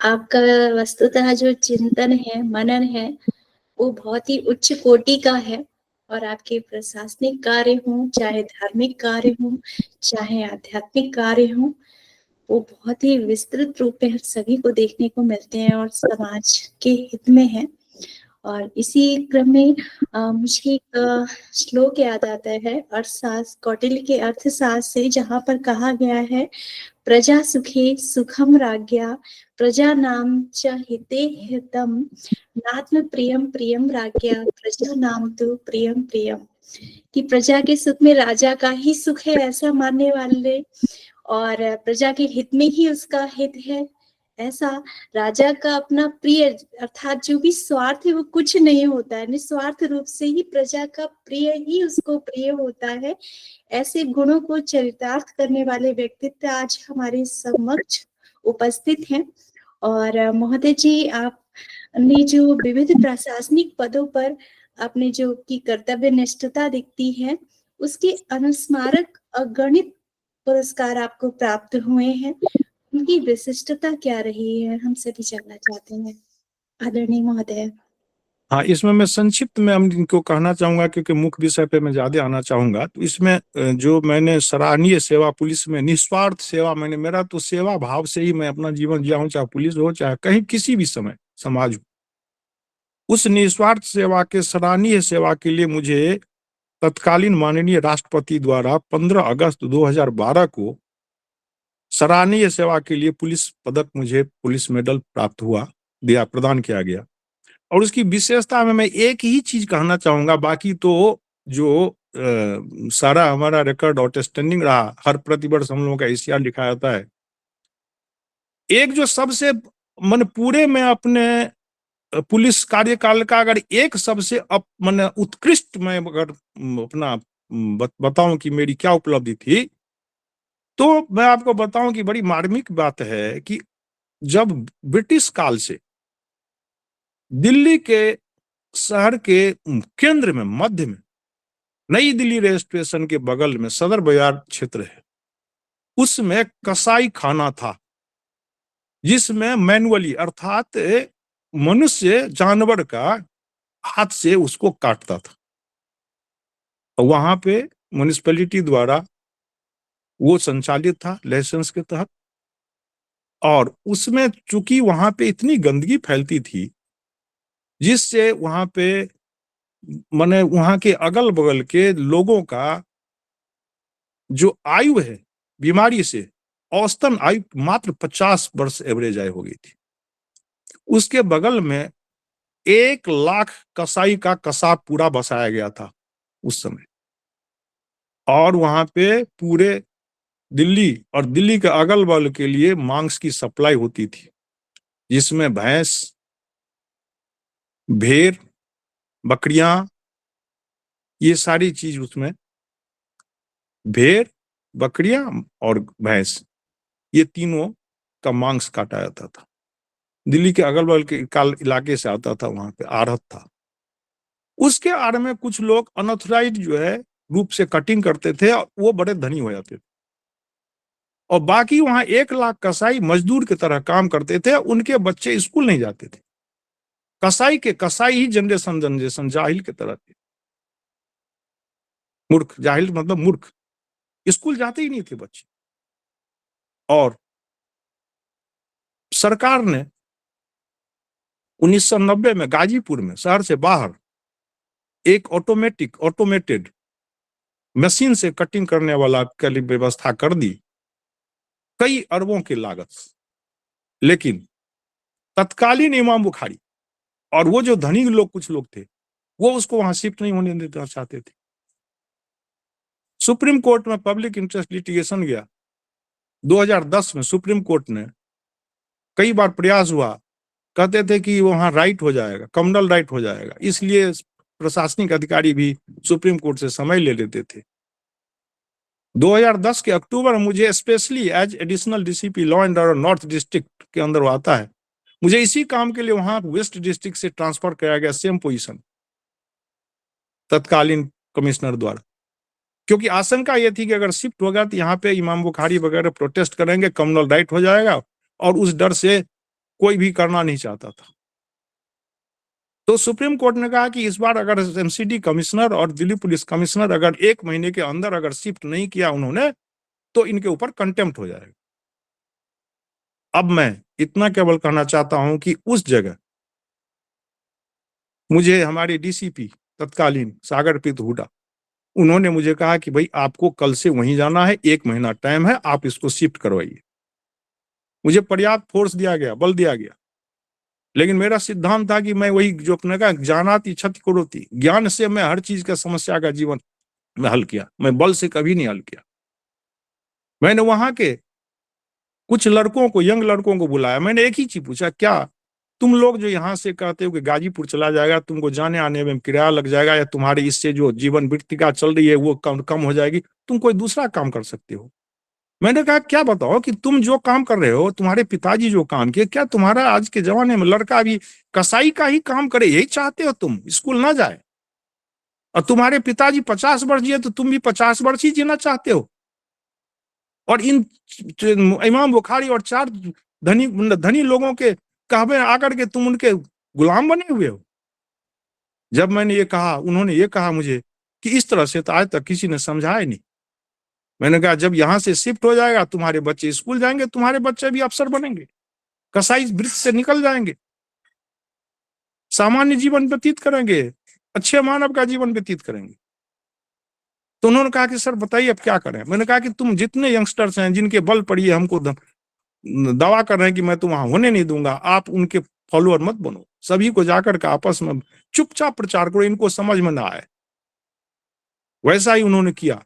आपका वस्तुतः जो चिंतन है, मनन है, वो बहुत ही उच्च कोटि का है। और आपके प्रशासनिक कार्य हों, चाहे धार्मिक कार्य हों, चाहे आध्यात्मिक कार्य हों, वो बहुत ही विस्तृत रूप में सभी को देखने को मिलते हैं और समाज के हित में है। और इसी क्रम में मुझे एक श्लोक याद आता है अर्थशास्त्र, कौटिल्य के अर्थशास्त्र से, जहाँ पर कहा गया है, प्रजा सुखे सुखम राज्ञा प्रजा नाम च हिते हितम नात्म प्रियम प्रियम राज्ञा प्रजा नाम तो प्रियम प्रियम। कि प्रजा के सुख में राजा का ही सुख है ऐसा मानने वाले, और प्रजा के हित में ही उसका हित है ऐसा, राजा का अपना प्रिय, अर्थात जो भी स्वार्थ है वो कुछ नहीं होता है, निस्वार्थ रूप से ही प्रजा का प्रिय ही उसको प्रिय होता है। ऐसे गुणों को चरितार्थ करने वाले व्यक्तित्व आज हमारे समक्ष उपस्थित हैं। और महोदय जी, आपने जो विविध प्रशासनिक पदों पर आपने जो की कर्तव्य निष्ठता दिखती है, उसके अनुस्मारक अगणित पुरस्कार आपको प्राप्त हुए हैं। उनकी विशिष्टता क्या रही है, हम सभी जानना चाहते हैं आदरणीय महोदय। हाँ, इसमें मैं संक्षिप्त में इनको कहना चाहूंगा, क्योंकि मुख्य विषय पे मैं ज्यादा आना चाहूंगा। तो इसमें जो मैंने सराहनीय सेवा, पुलिस में निस्वार्थ सेवा, मेरा तो सेवा भाव से ही मैं अपना जीवन जिया हूं, चाहे पुलिस हो चाहे कहीं किसी भी समय समाज हो। उस निस्वार्थ सेवा के, सराहनीय सेवा के लिए मुझे तत्कालीन माननीय राष्ट्रपति द्वारा 15 अगस्त 2012 को सराहनीय सेवा के लिए पुलिस पदक, मुझे पुलिस मेडल प्राप्त हुआ, प्रदान किया गया। और उसकी विशेषता में मैं एक ही चीज कहना चाहूंगा, बाकी तो जो सारा हमारा रिकॉर्ड आउटस्टैंडिंग रहा, हर प्रतिवर्ष हम लोगों का एशियाड लिखा जाता है। एक जो सबसे पूरे में अपने पुलिस कार्यकाल का अगर एक सबसे उत्कृष्ट मैं अगर अपना बताऊं कि मेरी क्या उपलब्धि थी, तो मैं आपको बताऊं कि बड़ी मार्मिक बात है कि जब ब्रिटिश काल से दिल्ली के शहर के केंद्र में, मध्य में, नई दिल्ली रेल स्टेशन के बगल में सदर बाजार क्षेत्र है, उसमें कसाई खाना था, जिसमें मैनुअली, अर्थात मनुष्य जानवर का हाथ से उसको काटता था। वहां पे म्युनिसिपैलिटी द्वारा वो संचालित था लाइसेंस के तहत। और उसमें चूंकि वहां पे इतनी गंदगी फैलती थी, जिससे वहां पे वहां के अगल बगल के लोगों का जो आयु है बीमारी से, औसतन आयु मात्र 50 वर्ष एवरेज आयु हो गई थी। उसके बगल में 1 लाख कसाई का कसाब पूरा बसाया गया था उस समय। और वहां पे पूरे दिल्ली और दिल्ली के अगल बगल के लिए मांस की सप्लाई होती थी, जिसमें भैंस, भेड़, बकरियां, ये सारी चीज उसमें, भेड़, बकरियां और भैंस, ये तीनों का मांस काटा जाता था। दिल्ली के अगल बगल के इलाके से आता था, वहां पे आढ़त था। उसके आड़ में कुछ लोग अनऑथराइज्ड जो है रूप से कटिंग करते थे, और वो बड़े धनी हो जाते थे। और बाकी वहां 1 लाख कसाई मजदूर की तरह काम करते थे, उनके बच्चे स्कूल नहीं जाते थे। कसाई के कसाई ही जनरेशन जाहिल की तरह थे। मूर्ख, जाहिल मतलब मूर्ख, स्कूल जाते ही नहीं थे बच्चे। और सरकार ने 1990 में गाजीपुर में शहर से बाहर एक ऑटोमेटेड मशीन से कटिंग करने वाला के लिए व्यवस्था कर दी, कई अरबों की लागत। लेकिन तत्कालीन इमाम बुखारी और वो जो धनी लोग, कुछ लोग थे, वो उसको वहां शिफ्ट नहीं होने देना चाहते थे। सुप्रीम कोर्ट में पब्लिक इंटरेस्ट लिटिगेशन गया 2010 में। सुप्रीम कोर्ट ने कई बार प्रयास हुआ, कहते थे कि वहां राइट हो जाएगा, कम्युनल राइट हो जाएगा, इसलिए प्रशासनिक अधिकारी भी सुप्रीम कोर्ट से समय ले लेते थे। 2010 के अक्टूबर में मुझे specially as additional DCP law and order north district के अंदर आता है, मुझे इसी काम के लिए वहां वेस्ट डिस्ट्रिक्ट से ट्रांसफर कराया गया, सेम पोजीशन, तत्कालीन कमिश्नर द्वारा। क्योंकि आशंका यह थी कि अगर शिफ्ट होगा तो यहाँ पे इमाम बुखारी वगैरह प्रोटेस्ट करेंगे, कम्युनल राइट हो जाएगा, और उस डर से कोई भी करना नहीं चाहता था। तो सुप्रीम कोर्ट ने कहा कि इस बार अगर एमसीडी कमिश्नर और दिल्ली पुलिस कमिश्नर अगर 1 महीने के अंदर अगर शिफ्ट नहीं किया उन्होंने, तो इनके ऊपर कंटेम्प्ट हो जाएगा। अब मैं इतना केवल कहना चाहता हूं कि उस जगह मुझे हमारे डीसीपी तत्कालीन सागरप्रीत हुड्डा, उन्होंने मुझे कहा कि भाई आपको कल से वहीं जाना है, 1 महीना टाइम है, आप इसको शिफ्ट करवाइए। मुझे पर्याप्त फोर्स दिया गया, बल दिया गया, लेकिन मेरा सिद्धांत था कि मैं वही जो अपने का ज्ञानाति क्षति करोति, ज्ञान से मैं हर चीज का समस्या का जीवन में हल किया, मैं बल से कभी नहीं हल किया। मैंने वहां के कुछ लड़कों को, यंग लड़कों को बुलाया, मैंने एक ही चीज पूछा, क्या तुम लोग जो यहाँ से कहते हो कि गाजीपुर चला जाएगा, तुमको जाने आने में किराया लग जाएगा, या तुम्हारी इससे जो जीवन वृत्तिका चल रही है वो कम हो जाएगी, तुम कोई दूसरा काम कर सकते हो। मैंने कहा क्या बताओ कि तुम जो काम कर रहे हो, तुम्हारे पिताजी जो काम किए, क्या तुम्हारा आज के जमाने में लड़का भी कसाई का ही काम करे, यही चाहते हो तुम, स्कूल ना जाए? और तुम्हारे पिताजी 50 वर्ष जिए तो तुम भी 50 वर्ष ही जीना चाहते हो? और इन इमाम बुखारी और 4 धनी लोगों के कहवे आकर के तुम उनके गुलाम बने हुए हो। जब मैंने ये कहा, उन्होंने ये कहा मुझे कि इस तरह से तो आज तक किसी ने समझाया नहीं। मैंने कहा जब यहां से शिफ्ट हो जाएगा, तुम्हारे बच्चे स्कूल जाएंगे, तुम्हारे बच्चे भी अफसर बनेंगे, कसाई वृत्ति से निकल जाएंगे, सामान्य जीवन व्यतीत करेंगे, अच्छे मानव का जीवन व्यतीत करेंगे। तो उन्होंने कहा कि सर बताइए अब क्या करें। मैंने कहा कि तुम जितने यंगस्टर्स हैं जिनके बल पड़िए हमको दावा कर रहे हैं कि मैं तुम वहां होने नहीं दूंगा, आप उनके फॉलोअर मत बनो, सभी को जाकर के आपस में चुपचाप प्रचार करो, इनको समझ में ना आए। वैसा ही उन्होंने किया,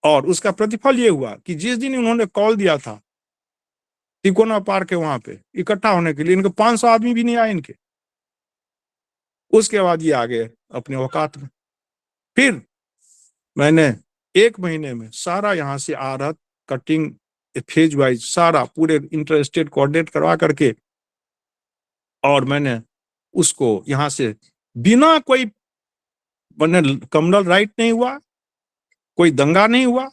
और उसका प्रतिफल ये हुआ कि जिस दिन उन्होंने कॉल दिया था तिकोना पार्क के वहां पे इकट्ठा होने के लिए, इनके 500 आदमी भी नहीं आए इनके। उसके बाद ये आ गए अपने औकात में। फिर मैंने 1 महीने में सारा यहाँ से आरत कटिंग फेज वाइज सारा पूरे इंटर स्टेट कोऑर्डिनेट करवा करके, और मैंने उसको यहाँ से बिना कोई कम्युनल राइट नहीं हुआ, कोई दंगा नहीं हुआ,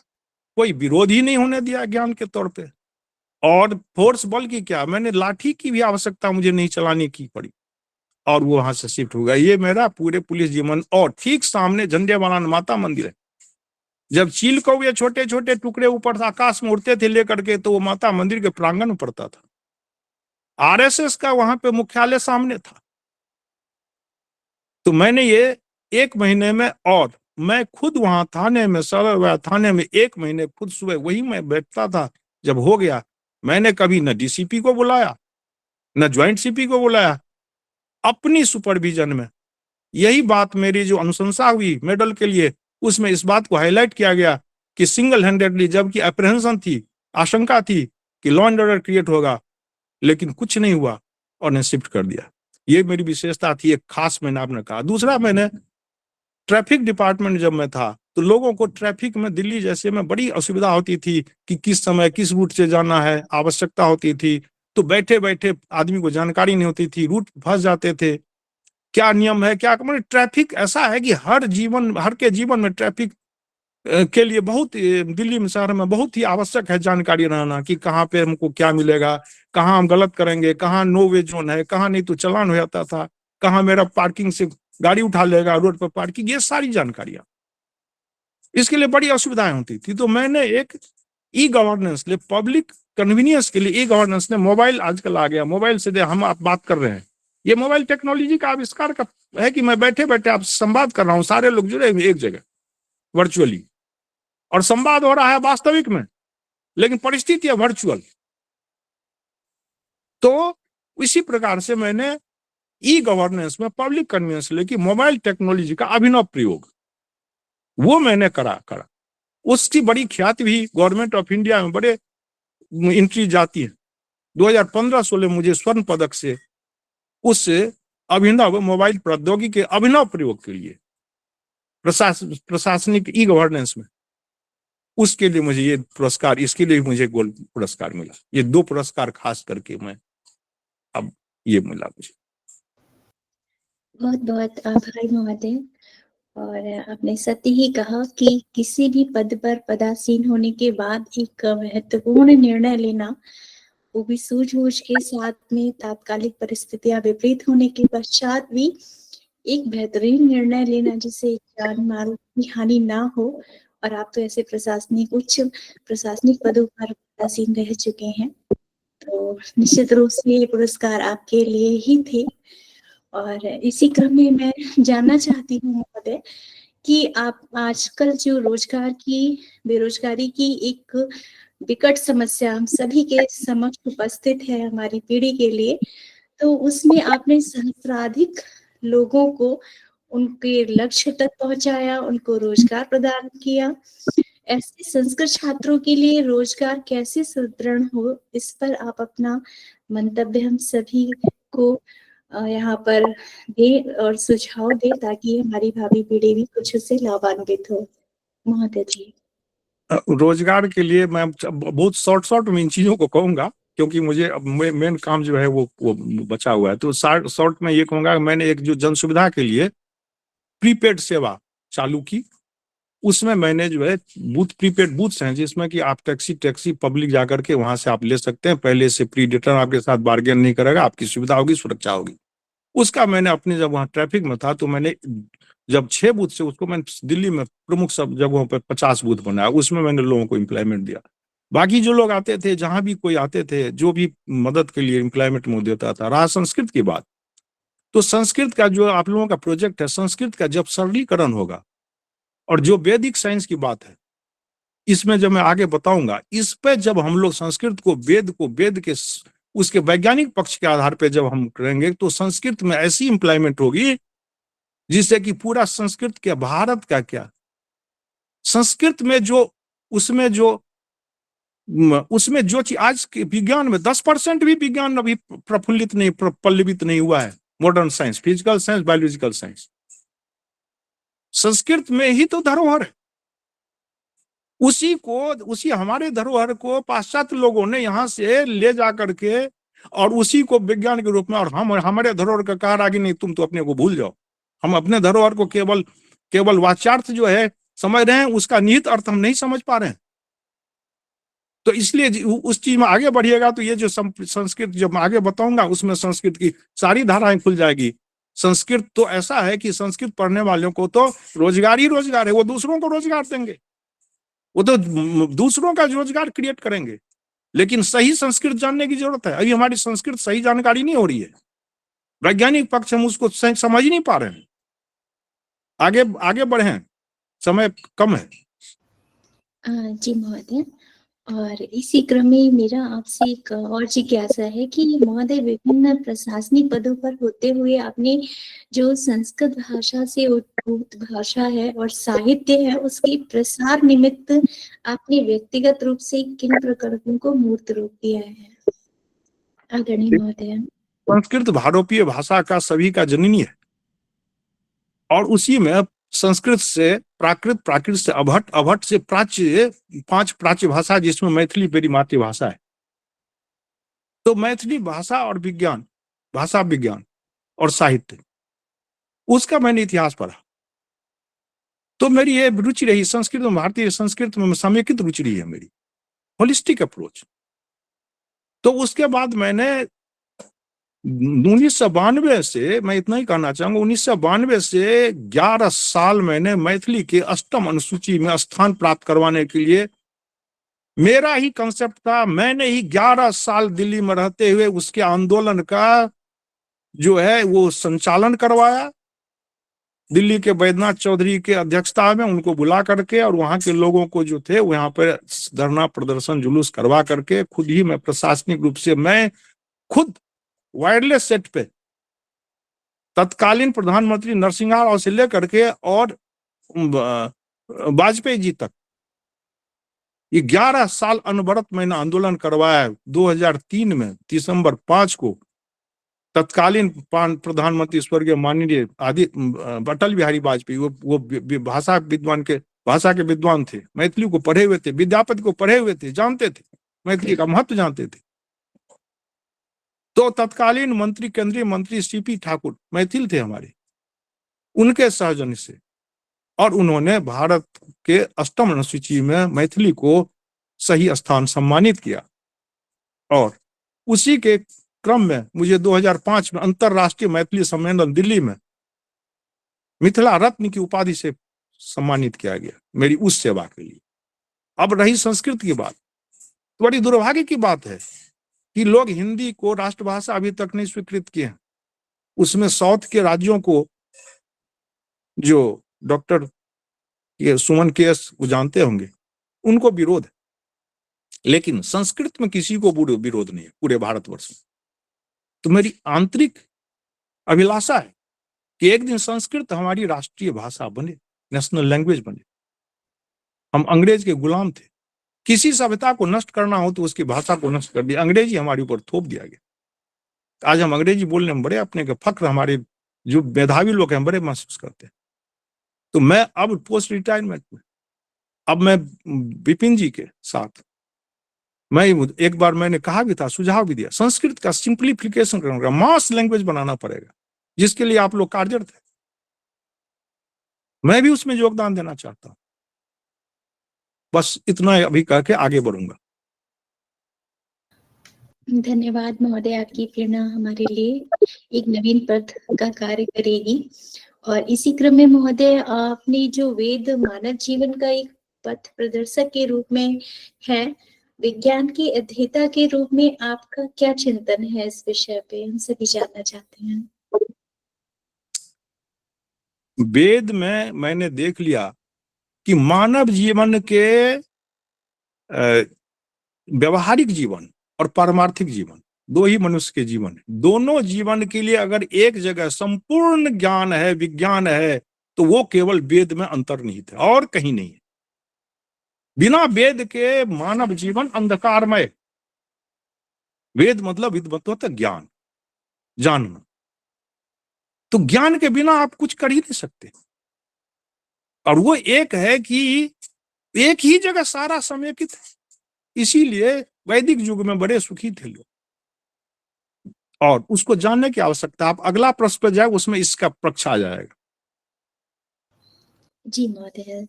कोई विरोध ही नहीं होने दिया ज्ञान के तौर पे। और फोर्स बल की क्या, मैंने लाठी की भी आवश्यकता मुझे नहीं चलाने की पड़ी, और वो वहां से शिफ्ट हो गया। ये मेरा पूरे पुलिस जीवन। और ठीक सामने झंडेवाला माता मंदिर है, जब चील कौवे छोटे छोटे टुकड़े ऊपर आकाश में उड़ते थे लेकर के, तो वो माता मंदिर के प्रांगण में पड़ता था। आरएसएस का वहां पे मुख्यालय सामने था। तो मैंने ये 1 महीने में, और मैं खुद वहां थाने में, सदर थाने में 1 महीने खुद सुबह वही मैं बैठता था। जब हो गया, मैंने कभी न डीसीपी को बुलाया न ज्वाइंट सीपी को बुलाया, अपनी सुपरविजन में। यही बात मेरी जो अनुशंसा हुई मेडल के लिए, उसमें इस बात को हाईलाइट किया गया कि सिंगल हैंडेडली, जबकि अप्रहेंशन थी, आशंका थी कि लॉ एंड ऑर्डर क्रिएट होगा, लेकिन कुछ नहीं हुआ और ने शिफ्ट कर दिया। ये मेरी विशेषता थी, एक खास मैंने आपने कहा। दूसरा, मैंने ट्रैफिक डिपार्टमेंट जब मैं था, तो लोगों को ट्रैफिक में दिल्ली जैसे में बड़ी असुविधा होती थी कि किस समय किस रूट से जाना है, आवश्यकता होती थी, तो बैठे बैठे आदमी को जानकारी नहीं होती थी, रूट फंस जाते थे, क्या नियम है क्या। मतलब ट्रैफिक ऐसा है कि हर के जीवन में ट्रैफिक के लिए बहुत, दिल्ली में शहर में बहुत ही आवश्यक है जानकारी रहना कि कहाँ पे हमको क्या मिलेगा, कहाँ हम गलत करेंगे, कहाँ नो वे जोन है, कहाँ नहीं तो चालान हो जाता था, कहाँ मेरा पार्किंग से गाड़ी उठा लेगा रोड पर पार्किंग, ये सारी जानकारियां। इसके लिए बड़ी असुविधाएं होती थी। तो मैंने एक ई गवर्नेंस ले, पब्लिक कन्वीनियंस के लिए ई गवर्नेंस ने, मोबाइल आजकल आ गया, मोबाइल से हम आप बात कर रहे हैं, ये मोबाइल टेक्नोलॉजी का आविष्कार का है कि मैं बैठे बैठे आप संवाद कर रहा हूं, सारे लोग जुड़े हुए एक जगह वर्चुअली, और संवाद हो रहा है वास्तविक में, लेकिन परिस्थिति है वर्चुअल। तो इसी प्रकार से मैंने ई गवर्नेंस में पब्लिक कन्वीनियंस लेके मोबाइल टेक्नोलॉजी का अभिनव प्रयोग वो मैंने करा। उसकी बड़ी ख्याति भी गवर्नमेंट ऑफ इंडिया में बड़े एंट्री जाती है। 2015-16 मुझे स्वर्ण पदक से उस अभिनव मोबाइल प्रौद्योगिकी के अभिनव प्रयोग के लिए प्रशासनिक ई गवर्नेंस में, उसके लिए मुझे ये पुरस्कार, इसके लिए मुझे गोल्ड पुरस्कार मिला। ये 2 पुरस्कार खास करके मैं अब ये मिला मुझे। बहुत बहुत आभार महोदय। और आपने सत्य ही कहा कि किसी भी पद पर पदासीन होने के बाद एक महत्वपूर्ण निर्णय लेना, वो भी सूझबूझ के साथ में, तात्कालिक परिस्थितियां विपरीत होने के पश्चात भी एक बेहतरीन निर्णय लेना जिससे जान माल की हानि ना हो। और आप तो ऐसे उच्च प्रशासनिक पदों पर पदासीन रह चुके हैं, तो निश्चित रूप से ये पुरस्कार आपके लिए ही थे। और इसी क्रम में मैं जानना चाहती हूँ महोदय कि आप आजकल जो बेरोजगारी की एक विकट समस्या हम सभी के समक्ष उपस्थित है हमारी पीढ़ी के लिए, तो उसमें आपने सहस्राधिक लोगों को उनके लक्ष्य तक पहुंचाया, उनको रोजगार प्रदान किया। ऐसे संस्कृत छात्रों के लिए रोजगार कैसे सुदृढ़ हो, इस पर आप अपना मंतव्य हम सभी को यहाँ पर दे और सुझाव दे, ताकि हमारी भावी पीढ़ी भी कुछ उससे लाभान्वित हो। महोदय जी। रोजगार के लिए मैं बहुत शॉर्ट में इन चीजों को कहूंगा, क्योंकि मुझे मेन काम जो है वो बचा हुआ है। तो शॉर्ट में ये कहूंगा, मैंने एक जो जन सुविधा के लिए प्रीपेड सेवा चालू की, उसमें मैंने जो है प्रीपेड बूथ्स हैं, जिसमें कि आप टैक्सी पब्लिक जाकर के वहां से आप ले सकते हैं, पहले से प्री डिटर्न आपके साथ बार्गेन नहीं करेगा, आपकी सुविधा होगी, सुरक्षा होगी। उसका मैंने अपने, जब वहां ट्रैफिक में था तो मैंने जब 6 बूथ से उसको मैंने दिल्ली में प्रमुख सब जगहों पर 50 बूथ बनाया, उसमें मैंने लोगों को एम्प्लॉयमेंट दिया। बाकी जो लोग आते थे, जहां भी कोई आते थे, जो भी मदद के लिए एम्प्लॉयमेंट में देता था। रहा संस्कृत की बात, तो संस्कृत का जो आप लोगों का प्रोजेक्ट है, संस्कृत का जब सरलीकरण होगा, और जो वैदिक साइंस की बात है, इसमें जब मैं आगे बताऊंगा, इस पे जब हम लोग संस्कृत को वेद के उसके वैज्ञानिक पक्ष के आधार पे जब हम करेंगे, तो संस्कृत में ऐसी एम्प्लॉयमेंट होगी जिससे कि पूरा संस्कृत के भारत का क्या, संस्कृत में जो उसमें जो चीज आज के विज्ञान में 10% भी विज्ञान अभी प्रफुल्लित नहीं, पल्लवित नहीं हुआ है। Modern science, physical science, biological science, Sanskrit में ही तो धरोहर है। उसी हमारे धरोहर को पाश्चात्य लोगों ने यहाँ से ले जा करके और उसी को विज्ञान के रूप में, और हम हमारे धरोहर का कहा रहा कि नहीं, तुम तो अपने को भूल जाओ। हम अपने धरोहर को केवल वाच्यार्थ जो है समझ रहे हैं, उसका निहित अर्थ हम नहीं समझ पा रहे हैं। तो इसलिए उस चीज में आगे बढ़िएगा तो ये जो संस्कृत जब मैं आगे बताऊंगा, उसमें संस्कृत की सारी धाराएं खुल जाएगी। संस्कृत तो ऐसा है कि संस्कृत पढ़ने वालों को तो रोजगार ही रोजगार है, वो दूसरों को रोजगार देंगे, वो तो दूसरों का रोजगार क्रिएट करेंगे। लेकिन सही संस्कृत जानने की जरूरत है। अभी हमारी संस्कृत सही जानकारी नहीं हो रही है, वैज्ञानिक पक्ष हम उसको सही समझ ही नहीं पा रहे हैं। आगे बढ़े, समय कम है। जी महोदय, और इसी क्रम में मेरा आपसे एक और जिज्ञासा है कि महोदय, विभिन्न प्रशासनिक पदों पर होते हुए आपने जो संस्कृत भाषा से उद्भूत भाषा है और साहित्य है, उसके प्रसार निमित्त आपने व्यक्तिगत रूप से किन प्रकरणों को मूर्त रूप दिया है? आदरणीय महोदय। संस्कृत भारतीय भाषा का सभी का जननी है, और उसी में संस्कृत से प्राकृत से अभट से प्राच्य, 5 प्राच्य भाषा, जिसमें मैथिली मेरी मातृभाषा है। तो मैथिली भाषा और विज्ञान, भाषा विज्ञान और साहित्य, उसका मैंने इतिहास पढ़ा। तो मेरी ये रुचि रही संस्कृत में, भारतीय संस्कृत में समेकित रुचि रही है मेरी, होलिस्टिक अप्रोच। तो उसके बाद मैंने 1992 से, मैं इतना ही कहना चाहूंगा, 1992 से 11 साल मैंने मैथिली के अष्टम अनुसूची में स्थान प्राप्त करवाने के लिए, मेरा ही कंसेप्ट था, मैंने ही 11 साल दिल्ली में रहते हुए उसके आंदोलन का जो है वो संचालन करवाया। दिल्ली के बैद्यनाथ चौधरी के अध्यक्षता में उनको बुला करके और वहां के लोगों को जो थे वहां पर धरना प्रदर्शन जुलूस करवा करके खुद ही मैं प्रशासनिक रूप से, मैं खुद वायरलेस सेट पे तत्कालीन प्रधानमंत्री नरसिंह राव से लेकर के और वाजपेयी जी तक ये 11 साल अनवरत मैंने आंदोलन करवाया। 2003 में दिसंबर 5 को तत्कालीन प्रधानमंत्री स्वर्गीय माननीय अटल बिहारी वाजपेयी, वो भाषा के विद्वान थे, मैथिली को पढ़े हुए थे, विद्यापति को पढ़े हुए थे, जानते थे, मैथिली का महत्व जानते थे। तो तत्कालीन मंत्री, केंद्रीय मंत्री सीपी ठाकुर मैथिल थे हमारे, उनके सहजन से, और उन्होंने भारत के अष्टम अनुसूची में मैथिली को सही स्थान सम्मानित किया। और उसी के क्रम में मुझे 2005 में अंतरराष्ट्रीय मैथिली सम्मेलन दिल्ली में मिथिला रत्न की उपाधि से सम्मानित किया गया मेरी उस सेवा के लिए। अब रही संस्कृत की बात, तो बड़ी दुर्भाग्य की बात है कि लोग हिंदी को राष्ट्रभाषा अभी तक नहीं स्वीकृत किए हैं। उसमें साउथ के राज्यों को, जो डॉक्टर सुमन केस वो जानते होंगे, उनको विरोध है, लेकिन संस्कृत में किसी को विरोध नहीं है पूरे भारतवर्ष में। तो मेरी आंतरिक अभिलाषा है कि एक दिन संस्कृत हमारी राष्ट्रीय भाषा बने, नेशनल लैंग्वेज बने। हम अंग्रेज के गुलाम थे, किसी सभ्यता को नष्ट करना हो तो उसकी भाषा को नष्ट कर दिया, अंग्रेजी हमारे ऊपर थोप दिया गया। आज हम अंग्रेजी बोलने में बड़े अपने के फक्र, हमारे जो मेधावी लोग हैं बड़े महसूस करते हैं। तो मैं अब पोस्ट रिटायरमेंट में, अब मैं विपिन जी के साथ, मैं एक बार मैंने कहा भी था, सुझाव भी दिया, संस्कृत का सिंप्लीफिकेशन करना, मास लैंग्वेज बनाना पड़ेगा, जिसके लिए आप लोग कार्यरत हैं। मैं भी उसमें योगदान देना चाहता हूं। बस इतना अभी कह के आगे बढ़ूंगा। धन्यवाद महोदय, आपकी प्रेरणा हमारे लिए एक नवीन पथ का कार्य करेगी। और इसी क्रम में महोदय, आपने जो वेद मानव जीवन का एक पथ प्रदर्शक के रूप में है, विज्ञान के अध्येता के रूप में आपका क्या चिंतन है इस विषय पे, हम सभी जानना चाहते हैं। वेद में मैंने देख लिया कि मानव जीवन के व्यवहारिक जीवन और पारमार्थिक जीवन, दो ही मनुष्य के जीवन है। दोनों जीवन के लिए अगर एक जगह संपूर्ण ज्ञान है, विज्ञान है, तो वो केवल वेद में अंतर्निहित है और कहीं नहीं है। बिना वेद के मानव जीवन अंधकारमय। वेद मतलब विद्वत्व, ज्ञान, जानना। तो ज्ञान के बिना आप कुछ कर ही नहीं सकते। और वो एक है कि एक ही जगह सारा समेकित है, इसीलिए वैदिक युग में बड़े सुखी थे लोग, और उसको जानने की आवश्यकता। आप अगला प्रश्न पर जाए, उसमें इसका पक्ष आ जाएगा। जी महोदय,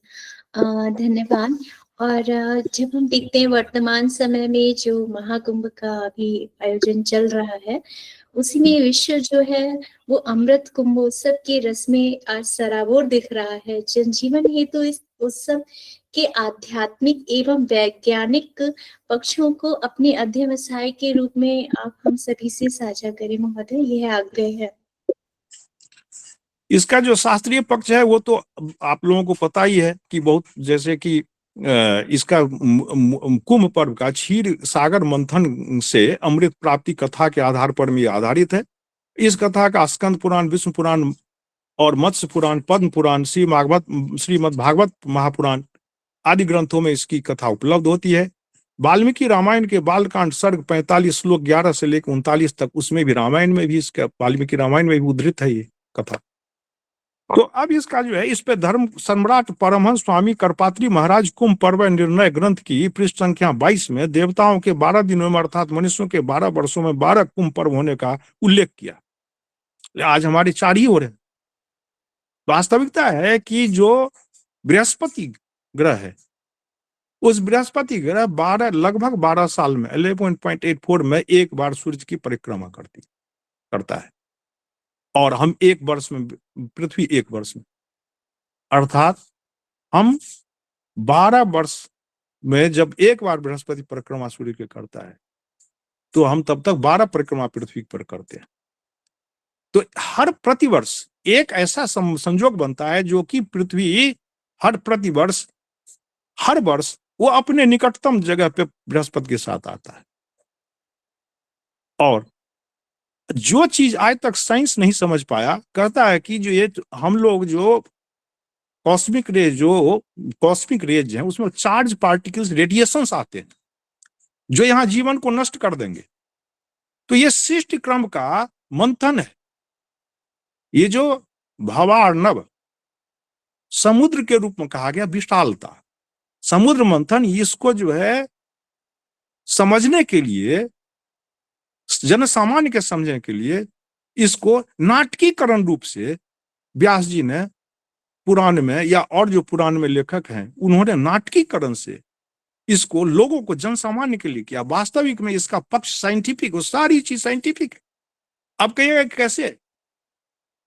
धन्यवाद। और जब हम देखते हैं वर्तमान समय में जो महाकुंभ का अभी आयोजन चल रहा है, उसी में विश्व जो है वो अमृत कुंभोत्सव के रस में आज सराबोर दिख रहा है। जनजीवन हेतु इस उत्सव के आध्यात्मिक एवं वैज्ञानिक पक्षों को अपने अध्यवसाय के रूप में आप हम सभी से साझा करें महोदय, यह आग्रह है। इसका जो शास्त्रीय पक्ष है वो तो आप लोगों को पता ही है कि बहुत, जैसे कि इसका कुंभ पर्व का क्षीर सागर मंथन से अमृत प्राप्ति कथा के आधार पर में आधारित है। इस कथा का स्कंद पुराण, विष्णु पुराण और मत्स्य पुराण, पद्म पुराण, श्रीमद् भागवत महापुराण आदि ग्रंथों में इसकी कथा उपलब्ध होती है। वाल्मीकि रामायण के बालकांड सर्ग 45 श्लोक 11 से लेकर 39 तक, उसमें भी रामायण में भी इसका, वाल्मीकि रामायण में भी उद्धृत है ये कथा। तो अब इसका जो है, इस पे धर्म सम्राट परमहंस स्वामी करपात्री महाराज कुंभ पर्व निर्णय ग्रंथ की पृष्ठ संख्या 22 में देवताओं के 12 दिनों में अर्थात मनुष्यों के 12 वर्षों में 12 कुंभ पर्व होने का उल्लेख किया। आज हमारे 4 ही हो रहे हैं। वास्तविकता है कि जो बृहस्पति ग्रह है, उस बृहस्पति ग्रह लगभग 12 साल में 11.84 में एक बार सूर्य की परिक्रमा करती है। करता है, और हम 1 वर्ष में, पृथ्वी 1 वर्ष में, अर्थात हम 12 वर्ष में जब एक बार बृहस्पति परिक्रमा सूर्य के करता है तो हम तब तक 12 परिक्रमा पृथ्वी पर करते हैं। तो हर प्रतिवर्ष एक ऐसा संजोग बनता है जो कि पृथ्वी हर प्रतिवर्ष, हर वर्ष वो अपने निकटतम जगह पे बृहस्पति के साथ आता है। और जो चीज आज तक साइंस नहीं समझ पाया, कहता है कि जो ये हम लोग जो कॉस्मिक रेज हैं उसमें चार्ज पार्टिकल्स, रेडिएशंस आते हैं जो यहां जीवन को नष्ट कर देंगे। तो ये सृष्टि क्रम का मंथन है। ये जो भावार्णव समुद्र के रूप में कहा गया, विशालता, समुद्र मंथन, इसको जो है समझने के लिए, जन सामान्य के समझने के लिए, इसको नाटकीकरण रूप से व्यास जी ने पुराण में, या और जो पुराण में लेखक हैं उन्होंने नाटकीकरण से इसको लोगों को, जन सामान्य के लिए किया। वास्तविक में इसका पक्ष साइंटिफिक, वो सारी चीज साइंटिफिक है। अब कहिएगा कैसे?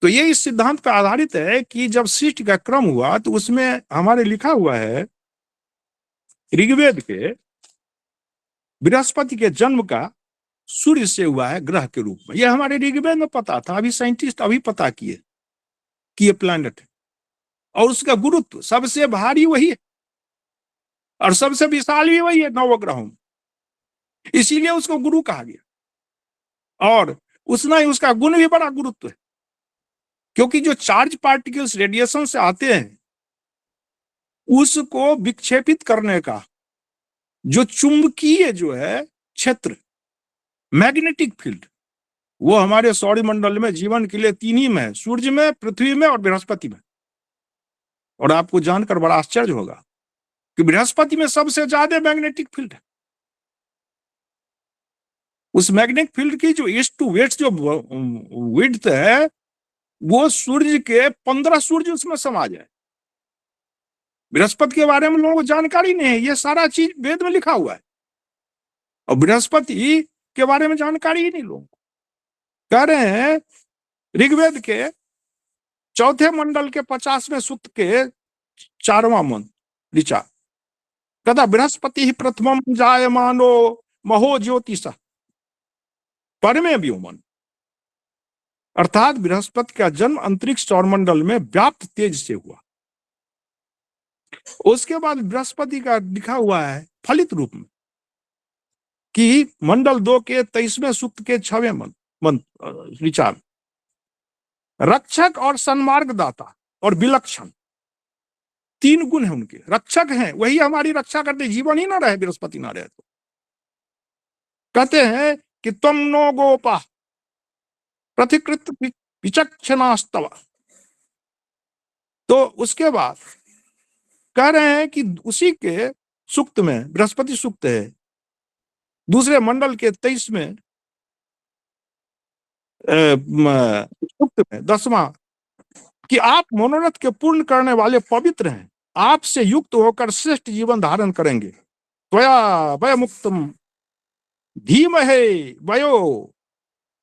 तो ये इस सिद्धांत पर आधारित है कि जब सृष्टि का क्रम हुआ तो उसमें हमारे लिखा हुआ है ऋग्वेद के, बृहस्पति के जन्म का सूर्य से हुआ है ग्रह के रूप में। यह हमारे ऋग्वेद में पता था, अभी साइंटिस्ट अभी पता किए कि ये प्लैनेट है, और उसका गुरुत्व सबसे भारी वही है और सबसे विशाल भी वही है नवग्रहों में, इसीलिए उसको गुरु कहा गया। और उसका गुण भी बड़ा गुरुत्व है, क्योंकि जो चार्ज पार्टिकल्स रेडिएशन से आते हैं उसको विक्षेपित करने का जो चुंबकीय जो है क्षेत्र, मैग्नेटिक फील्ड, वो हमारे सौरमंडल में जीवन के लिए 3 ही में है, सूर्य में, पृथ्वी में और बृहस्पति में। और आपको जानकर बड़ा आश्चर्य होगा कि बृहस्पति में सबसे ज्यादा मैग्नेटिक फील्ड है। उस मैग्नेटिक फील्ड की जो ईस्ट टू वेस्ट जो विड्थ है वो सूर्य के 15 सूर्य उसमें समा जाए। बृहस्पति के बारे में लोगों को जानकारी नहीं है, ये सारा चीज वेद में लिखा हुआ है, और बृहस्पति के बारे में जानकारी ही नहीं लोगों को। कह रहे हैं ऋग्वेद के 4थे मंडल के 50वें सूक्त के 4वां मंत्र ऋचा, कहता बृहस्पति ही प्रथमम जायमानो महो ज्योतिष परमे व्योमन, अर्थात बृहस्पति का जन्म अंतरिक्ष सौरमंडल में व्याप्त तेज से हुआ। उसके बाद बृहस्पति का लिखा हुआ है फलित रूप में कि मंडल 2 के 23वें सूक्त के 6वें मंत्र ऋचा में, रक्षक और सन्मार्ग दाता और विलक्षण 3 गुण है उनके। रक्षक हैं, वही हमारी रक्षा करते, जीवन ही ना रहे बृहस्पति ना रहे तो। कहते हैं कि तुम नो गोपा प्रतिकृत विचक्षणास्तव। तो उसके बाद कह रहे हैं कि उसी के सूक्त में, बृहस्पति सूक्त है, दूसरे मंडल के 23वें सूक्त में 10वां, कि आप मनोरथ के पूर्ण करने वाले पवित्र हैं, आपसे युक्त होकर श्रेष्ठ जीवन धारण करेंगे। त्वया वयमुक्तम धीमहे वयो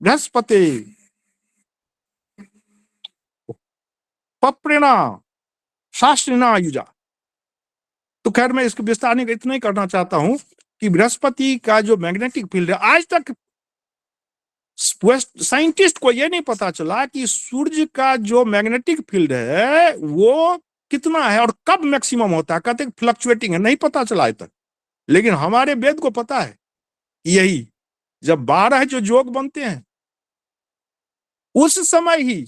बृहस्पति पप्रेणा शास्त्रिना युजा। तो खैर मैं इसको विस्तार नहीं, इतना ही करना चाहता हूं कि बृहस्पति का जो मैग्नेटिक फील्ड है, आज तक साइंटिस्ट को यह नहीं पता चला कि सूर्य का जो मैग्नेटिक फील्ड है वो कितना है और कब मैक्सिमम होता है। कहते फ्लक्चुएटिंग है, नहीं पता चला आज तक। लेकिन हमारे वेद को पता है, यही जब 12 जो योग बनते हैं उस समय ही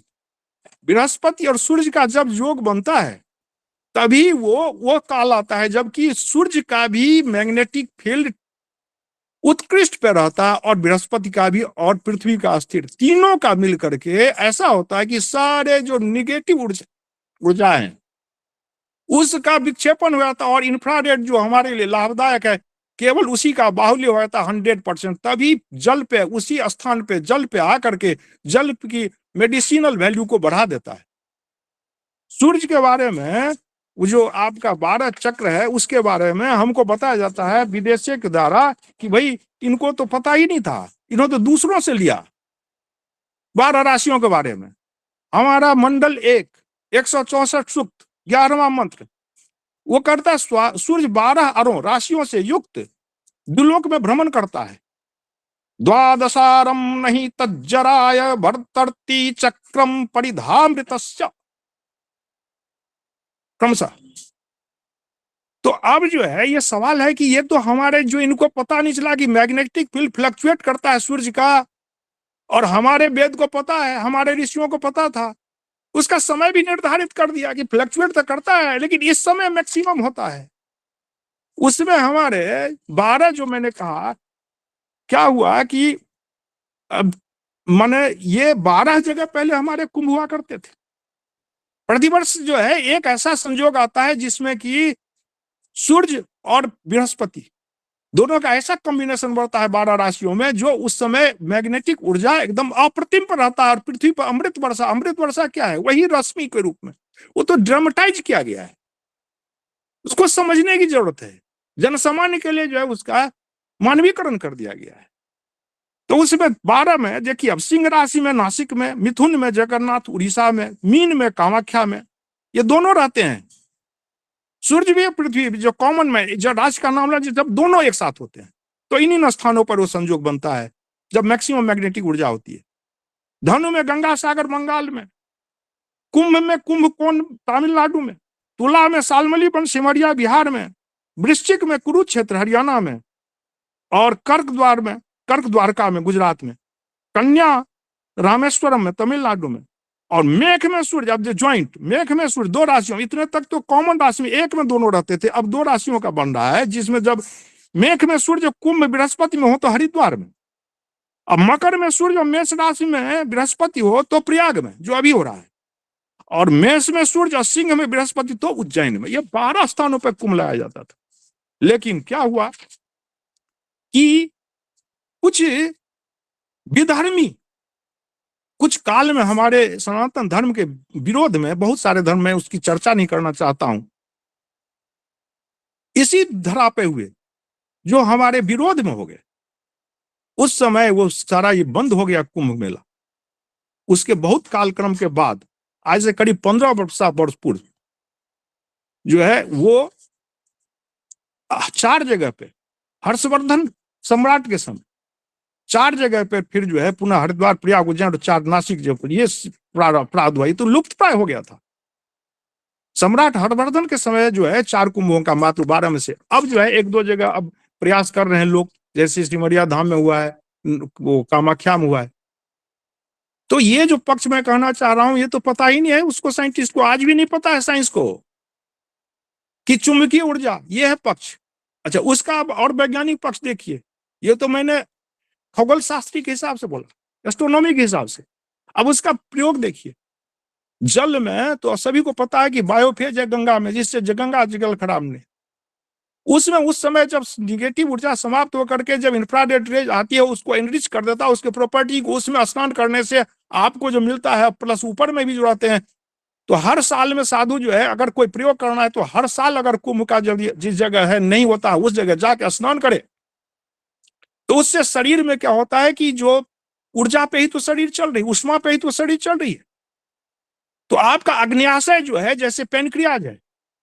बृहस्पति और सूर्य का जब योग बनता है तभी वो काल आता है जबकि सूर्य का भी मैग्नेटिक फील्ड उत्कृष्ट पे रहता है और बृहस्पति का भी और पृथ्वी का स्थिर, तीनों का मिल करके ऐसा होता है कि सारे जो निगेटिव ऊर्जा है उसका विक्षेपन हो जाता है और इंफ्रारेड जो हमारे लिए लाभदायक है केवल उसी का बाहुल्य हो जाता है 100%। तभी जल पे, उसी स्थान पे जल पे आकर के जल की मेडिसिनल वैल्यू को बढ़ा देता है। सूर्य के बारे में वो जो आपका 12 चक्र है उसके बारे में हमको बताया जाता है विदेशियों के द्वारा कि भाई इनको तो पता ही नहीं था, इन्होंने तो दूसरों से लिया। 12 राशियों के बारे में। हमारा मंडल 1, 164 सूक्त, 11वां मंत्र, वो करता है सूर्य 12 अरों राशियों से युक्त द्युलोक में भ्रमण करता है। द्वादशारम नहीं तज्जराय भर्तर्ति चक्रम परिधामृतस्य, क्रमशः। तो अब जो है ये सवाल है कि ये तो हमारे जो इनको पता नहीं चला कि मैग्नेटिक फील्ड फ्लक्चुएट करता है सूर्य का, और हमारे वेद को पता है, हमारे ऋषियों को पता था, उसका समय भी निर्धारित कर दिया कि फ्लक्चुएट तो करता है लेकिन इस समय मैक्सिमम होता है। उसमें हमारे 12 जो मैंने कहा, क्या हुआ कि अब माने ये 12 जगह पहले हमारे कुंभ हुआ करते थे। प्रतिवर्ष जो है एक ऐसा संयोग आता है जिसमें कि सूर्य और बृहस्पति दोनों का ऐसा कॉम्बिनेशन बढ़ता है 12 राशियों में, जो उस समय मैग्नेटिक ऊर्जा एकदम अप्रतिम पर रहता है। और पृथ्वी पर अमृत वर्षा, अमृत वर्षा क्या है? वही रश्मि के रूप में, वो तो ड्रामेटाइज किया गया है, उसको समझने की जरूरत है। जनसामान्य के लिए जो है उसका मानवीकरण कर दिया गया है। तो उसमें 12 में देखिए, अब सिंह राशि में नासिक में, मिथुन में जगन्नाथ उड़ीसा में, मीन में कामाख्या में, ये दोनों रहते हैं। सूर्य भी पृथ्वी भी जो कॉमन में जो राशि का नाम है, जब दोनों एक साथ होते हैं तो इन्हीं स्थानों पर वो संयोग बनता है जब मैक्सिमम मैग्नेटिक ऊर्जा होती है। धनु में गंगा सागर बंगाल में, कुंभ में कुंभकोण तमिलनाडु में, तुला में सालमली वन सिमरिया बिहार में, वृश्चिक में कुरुक्षेत्र हरियाणा में, और कर्क द्वारका में गुजरात में, कन्या रामेश्वरम में तमिलनाडु में, और मेघ में सूर्य, अब जो ज्वाइंट मेघ में सूर्य 2 राशियों, इतने तक तो कॉमन राशि में एक में दोनों रहते थे, अब 2 राशियों का बन रहा है, जिसमें जब मेघ में सूर्य कुंभ बृहस्पति में हो तो हरिद्वार में, अब मकर में सूर्य और मेष राशि में बृहस्पति हो तो प्रयाग में, जो अभी हो रहा है, और मेष में सूर्य और सिंह में बृहस्पति तो उज्जैन में। ये 12 स्थानों पर कुंभ लगाया जाता था। लेकिन क्या हुआ कि कुछ विधर्मी कुछ काल में हमारे सनातन धर्म के विरोध में, बहुत सारे धर्म में, उसकी चर्चा नहीं करना चाहता हूं, इसी धरा पे हुए जो हमारे विरोध में हो गए, उस समय वो सारा ये बंद हो गया कुंभ मेला। उसके बहुत कालक्रम के बाद, आज से करीब 15 वर्ष पूर्व जो है वो 4 जगह पे, हर्षवर्धन सम्राट के समय 4 जगह पे फिर जो है पुनः हरिद्वार, प्रयाग, उज्जैन और 4 नासिक, जयपुर, ये प्रारंभ हुआ। ये तो लुप्त प्राय हो गया था। सम्राट हर्षवर्धन के समय जो है 4 कुंभों का मात्र 12 में से अब जो है 1-2 जगह अब प्रयास कर रहे हैं लोग, जैसे सिमरिया धाम में हुआ है, वो कामाख्या में हुआ है। तो ये जो पक्ष मैं कहना चाह रहा हूं, ये तो पता ही नहीं है उसको, साइंटिस्ट को आज भी नहीं पता है, साइंस को, कि चुंबकीय ऊर्जा ये है पक्ष। अच्छा, उसका अब और वैज्ञानिक पक्ष देखिए। ये तो मैंने खगोल शास्त्री के हिसाब से बोला, एस्ट्रोनॉमी के हिसाब से। अब उसका प्रयोग देखिए, जल में तो सभी को पता है कि बायोफेज है गंगा में, जिससे गंगा जल खराब नहीं, उसमें उस समय जब निगेटिव ऊर्जा समाप्त होकर के जब इंफ्रारेड रेज आती है, उसको एनरिच कर देता है, उसके प्रॉपर्टी को, उसमें स्नान करने से आपको जो मिलता है, प्लस ऊपर में भी जो रहते हैं। तो हर साल में साधु जो है, अगर कोई प्रयोग करना है तो हर साल अगर कुंभ का जिस जगह है नहीं होता, उस जगह जाके स्नान करे, तो उससे शरीर में क्या होता है कि जो ऊर्जा पे ही तो शरीर चल रही, उष्मा पे ही तो शरीर चल रही है। तो आपका अग्न्याशय जो है, जैसे पेनक्रियाज है,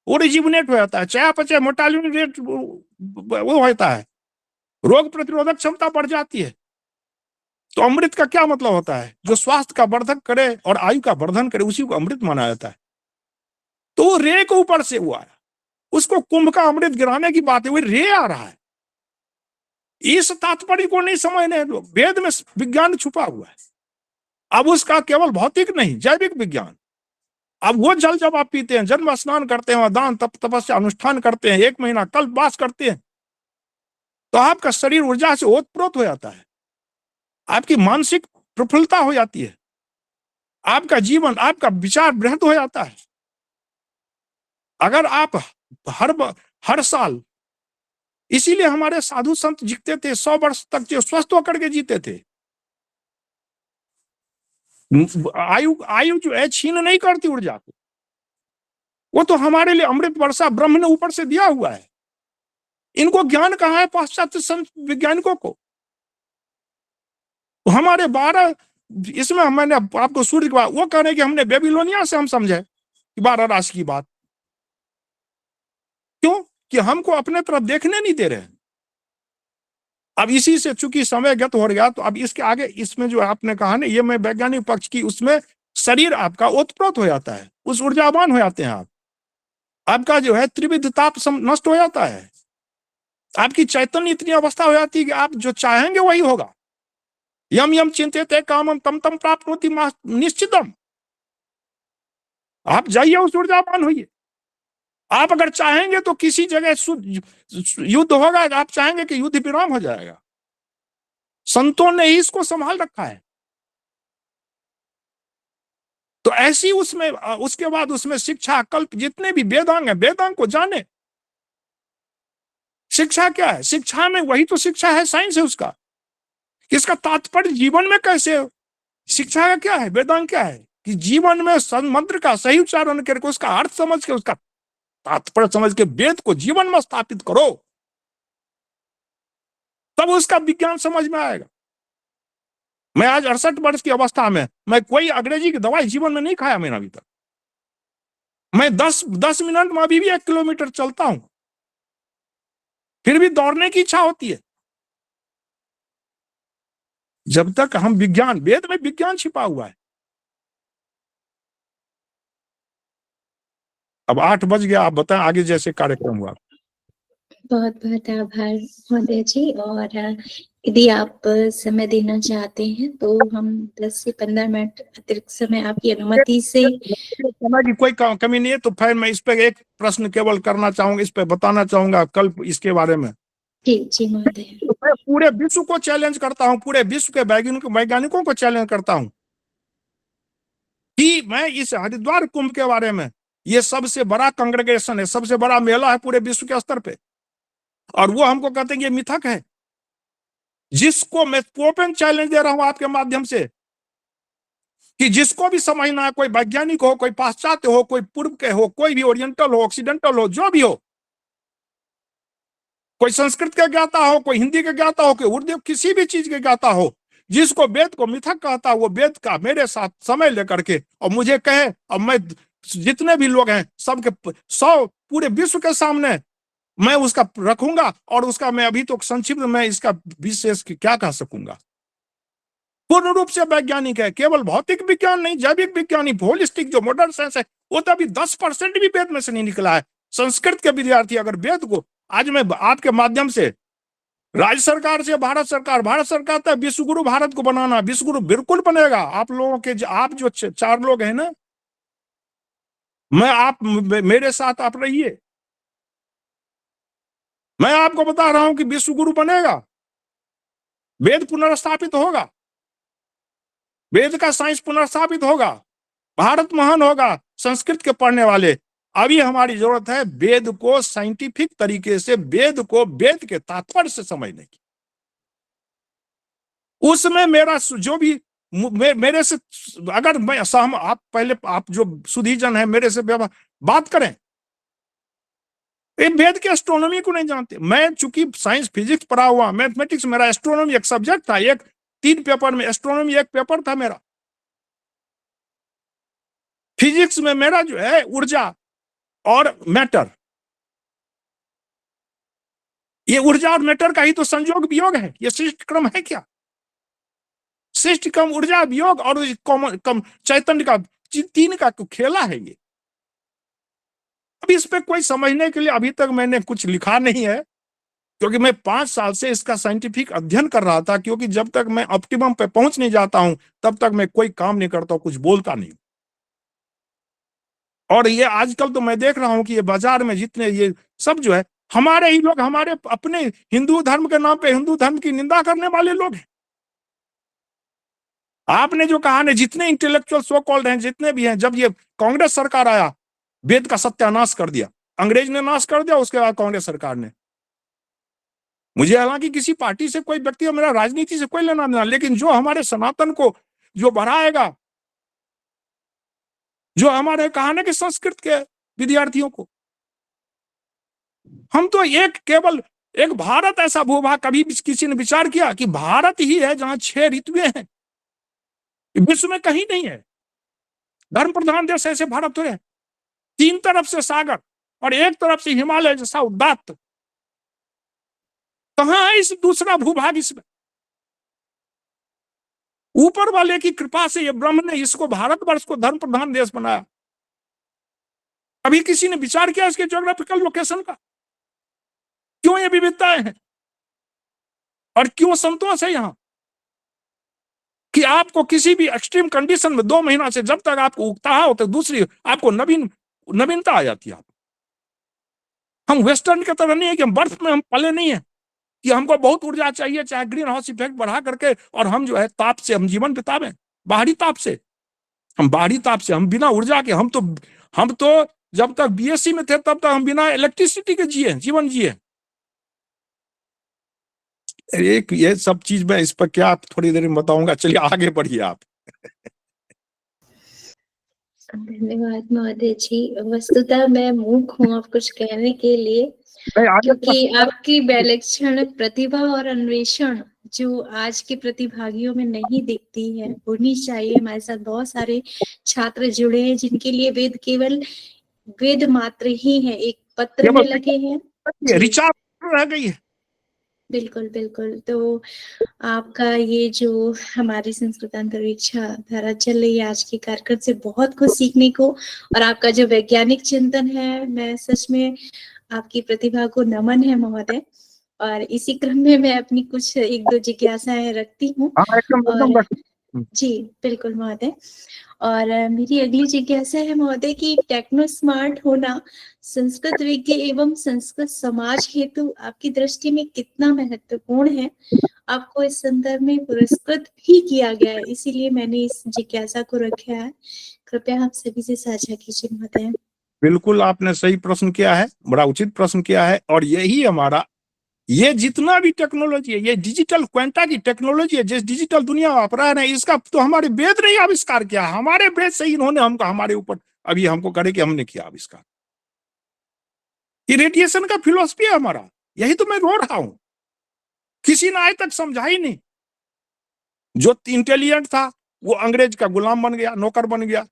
वो रिजिवनेट हो जाता है, चयापचय मोर्टालिटी रेट वो होता है, रोग प्रतिरोधक क्षमता बढ़ जाती है। तो अमृत का क्या मतलब होता है? जो स्वास्थ्य का वर्धन करे और आयु का वर्धन करे, उसी को अमृत माना जाता है। तो रे के ऊपर से हुआ है, उसको कुंभ का अमृत गिराने की बात है, वो रे आ रहा है। इस तात्पर्य को नहीं समझने लोग, वेद में विज्ञान छुपा हुआ है। अब उसका केवल भौतिक नहीं, जैविक विज्ञान। अब वो जल जब आप पीते हैं, जन्म स्नान करते हैं, दान तप तपस्या अनुष्ठान करते हैं, 1 महीना कल्पवास करते हैं, तो आपका शरीर ऊर्जा से ओतप्रोत हो जाता है, आपकी मानसिक प्रफुल्लता हो जाती है, आपका जीवन, आपका विचार बृहद हो जाता है। अगर आप हर साल, इसीलिए हमारे साधु संत जीते थे 100 वर्ष तक, जो स्वस्थ होकर के जीते थे। आयु जो है छीन नहीं करती ऊर्जा को, वो तो हमारे लिए अमृत वर्षा ब्रह्म ने ऊपर से दिया हुआ है। इनको ज्ञान कहाँ है पाश्चात्य संत वैज्ञानिकों को? हमारे 12 इसमें मैंने आपको सूर्य की बात, वो कह रहे हैं कि हमने बेबीलोनिया से हम समझे कि 12 राशि की बात। क्यों? कि हमको अपने तरफ देखने नहीं दे रहे हैं। अब इसी से चूंकि समय गत हो गया, तो अब इसके आगे इसमें जो आपने कहा ना, ये मैं वैज्ञानिक पक्ष की, उसमें शरीर आपका ओतप्रोत हो जाता है, उस ऊर्जावान हो जाते हैं आप, आपका जो है त्रिविध ताप नष्ट हो जाता है, आपकी चैतन्य इतनी अवस्था हो जाती है कि आप जो चाहेंगे वही होगा। यम यम चिंत्यते कामम तम तम प्राप्नोति निश्चितम। आप जाइए, उस ऊर्जावान होइए। आप अगर चाहेंगे तो किसी जगह युद्ध होगा, आप चाहेंगे कि युद्ध विराम हो जाएगा। संतों ने ही इसको संभाल रखा है। तो ऐसी उसमें, उसके बाद उसमें शिक्षा, कल्प, जितने भी वेदांग है, वेदांग को जाने। शिक्षा क्या है? शिक्षा में वही तो शिक्षा है, साइंस है उसका, इसका तात्पर्य जीवन में कैसे। शिक्षा का क्या है? वेदांग क्या है कि जीवन में मंत्र का सही उच्चारण करके, उसका अर्थ समझ के, उसका तात्पर्य समझ के वेद को जीवन में स्थापित करो, तब उसका विज्ञान समझ में आएगा। मैं आज 68 वर्ष की अवस्था में, मैं कोई अंग्रेजी की दवाई जीवन में नहीं खाया मैंने अभी तक। मैं 10 मिनट में अभी भी 1 किलोमीटर चलता हूं, फिर भी दौड़ने की इच्छा होती है। जब तक हम विज्ञान, वेद में विज्ञान छिपा हुआ है। अब 8 बज गया, आप बताएं आगे जैसे कार्यक्रम हुआ। बहुत बहुत आभार महोदय जी। और यदि आप समय देना चाहते हैं तो हम 10 से 15 मिनट अतिरिक्त समय आपकी अनुमति से। समय की कोई कमी नहीं है, तो फिर मैं इस पे एक प्रश्न केवल करना चाहूंगा, इस पे बताना चाहूंगा कल इसके बारे में। जी जी महोदय। मैं पूरे विश्व को चैलेंज करता हूं, पूरे विश्व के वैज्ञानिकों को चैलेंज करता हूं कि मैं इस हरिद्वार कुंभ के बारे में, ये सबसे बड़ा कांग्रेगेशन है, सबसे बड़ा मेला है पूरे विश्व के स्तर पे, और वो हमको कहते हैं कि ये मिथक है, जिसको मैं ओपन चैलेंज दे रहा हूं आपके माध्यम से कि जिसको भी समझना है, कोई वैज्ञानिक हो, कोई पाश्चात्य हो, कोई पूर्व के हो, कोई भी ओरिएंटल हो, ऑक्सीडेंटल हो, जो भी हो, कोई संस्कृत के ज्ञाता हो, कोई हिंदी के ज्ञाता हो, कोई उर्दू किसी भी चीज के ज्ञाता हो, जिसको वेद को मिथक कहता है, वो वेद का मेरे साथ समय लेकर के और मुझे कहे, और मैं जितने भी लोग हैं सबके 100 पूरे विश्व के सामने मैं उसका रखूंगा, और उसका मैं अभी तो संक्षिप्त में इसका विशेष क्या कह सकूंगा। पूर्ण रूप से वैज्ञानिक है, केवल भौतिक विज्ञान नहीं, जैविक विज्ञान, होलिस्टिक जो मॉडर्न साइंस है, वो तो अभी 10% भी वेद में से नहीं निकला है। संस्कृत के विद्यार्थी अगर वेद को, आज मैं आपके माध्यम से राज्य सरकार से भारत सरकार तक विश्वगुरु भारत को बनाना, विश्वगुरु बिल्कुल बनेगा। आप लोगों के, आप जो 4 लोग हैं ना, मैं आप मेरे साथ आप रहिए, मैं आपको बता रहा हूं कि विश्वगुरु बनेगा, वेद पुनर्स्थापित होगा, वेद का साइंस पुनर्स्थापित होगा, भारत महान होगा। संस्कृत के पढ़ने वाले, अभी हमारी जरूरत है वेद को साइंटिफिक तरीके से, वेद को वेद के तात्पर्य से समझने की। उसमें मेरा जो भी मेरे से, अगर मैं आप पहले, आप जो सुधीजन है मेरे से बात करें, वेद के एस्ट्रोनॉमी को नहीं जानते। मैं चूंकि साइंस फिजिक्स पढ़ा हुआ, मैथमेटिक्स, मेरा एस्ट्रोनॉमी एक सब्जेक्ट था, 3 पेपर में एस्ट्रोनॉमी एक पेपर था मेरा। फिजिक्स में मेरा जो है ऊर्जा और मैटर, ये ऊर्जा और मैटर का ही तो संयोग वियोग है, ये सृष्टि क्रम है क्या? सृष्टि क्रम, ऊर्जा, वियोग और चैतन्य का 3 का खेला है ये। अब इस पे कोई समझने के लिए अभी तक मैंने कुछ लिखा नहीं है, क्योंकि मैं 5 साल से इसका साइंटिफिक अध्ययन कर रहा था, क्योंकि जब तक मैं ऑप्टिमम पे पहुंच नहीं जाता हूं तब तक मैं कोई काम नहीं करता हूं, कुछ बोलता नहीं। और ये आजकल तो मैं देख रहा हूं कि ये बाजार में जितने ये सब जो है, हमारे ही लोग, हमारे अपने हिंदू धर्म के नाम पे हिंदू धर्म की निंदा करने वाले लोग हैं। आपने जो कहा ना, जितने इंटेलेक्चुअल सो कॉल्ड हैं, जितने भी हैं, जब ये कांग्रेस सरकार आया, वेद का सत्यानाश कर दिया, अंग्रेज ने नाश कर दिया, उसके बाद कांग्रेस सरकार ने। मुझे हालांकि किसी पार्टी से, कोई व्यक्ति, मेरा राजनीति से कोई लेना देना, लेकिन जो हमारे सनातन को जो बढ़ाएगा, जो हमारे कहानी के संस्कृत के विद्यार्थियों को, हम तो केवल एक भारत ऐसा भूभाग, कभी किसी ने विचार किया कि भारत ही है जहां 6 ऋतुएं हैं? विश्व में कहीं नहीं है। धर्म प्रधान देश ऐसे भारत है, 3 तरफ से सागर और एक तरफ से हिमालय जैसा उदात्त। कहां है इस दूसरा भूभाग? इसमें ऊपर वाले की कृपा से ये ब्रह्म ने इसको, भारतवर्ष को धर्म प्रधान देश बनाया। अभी किसी ने विचार किया इसके ज्योग्राफिकल लोकेशन का? क्यों ये विविधताएं हैं और क्यों संतोष है यहां कि आपको किसी भी एक्सट्रीम कंडीशन में 2 महीना से जब तक आपको उकताहा होता है, दूसरी आपको नवीनता आ जाती है। हम वेस्टर्न की तरह नहीं है कि हम बर्फ में हम पले नहीं है कि हमको बहुत ऊर्जा चाहिए, चाहे ग्रीन हाउस इफेक्ट बढ़ा करके, और हम जो है ताप से हम जीवन बितावें, बाहरी ताप से। हम बाहरी ताप से, हम बिना ऊर्जा के, हम तो जब तक बीएससी में थे तब तक हम बिना इलेक्ट्रिसिटी के जिए, जीवन जिए। एक ये सब चीज मैं इस पर क्या थोड़ी देर में बताऊंगा, चलिए आगे बढ़िए आप। धन्यवाद महोदय जी। वस्तुतः मैं मूक हूँ अब कुछ कहने के लिए, क्योंकि आपकी विलक्षण प्रतिभा और अन्वेषण जो आज के प्रतिभागियों में नहीं दिखती है, होनी चाहिए। हमारे साथ बहुत सारे छात्र जुड़े हैं जिनके लिए वेद केवल वेद मात्र ही है, एक पत्र में लगे हैं, ऋचा रह गई है। बिल्कुल बिल्कुल। तो आपका ये जो हमारी संस्कृत अंतरिक्षा धारा चल रही है आज के कार्यक्रम से बहुत कुछ सीखने को, और आपका जो वैज्ञानिक चिंतन है, मैं सच में आपकी प्रतिभा को नमन है महोदय। और इसी क्रम में मैं अपनी कुछ 1-2 जिज्ञासाएं रखती हूँ। जी बिल्कुल महोदय। और मेरी अगली जिज्ञासा है महोदय कि टेक्नो स्मार्ट होना संस्कृत विज्ञ एवं संस्कृत समाज हेतु आपकी दृष्टि में कितना महत्वपूर्ण है? आपको इस संदर्भ में पुरस्कृत भी किया गया है, इसीलिए मैंने इस जिज्ञासा को रखा है। कृपया आप सभी से साझा कीजिए महोदय। बिल्कुल आपने सही प्रश्न किया है, बड़ा उचित प्रश्न किया है। और यही हमारा, ये जितना भी टेक्नोलॉजी है, ये डिजिटल क्वांटा की टेक्नोलॉजी है, जिस डिजिटल दुनिया में अपराध है, इसका तो हमारे वेद ने आविष्कार किया। हमारे वेद से इन्होंने हमको, हमारे ऊपर अभी हमको करे कि हमने किया आविष्कार। ये रेडिएशन का फिलोसफी है हमारा, यही तो मैं रो रहा हूं। किसी ने आज तक समझा ही नहीं। जो इंटेलिजेंट था वो अंग्रेज का गुलाम बन गया, नौकर बन गया।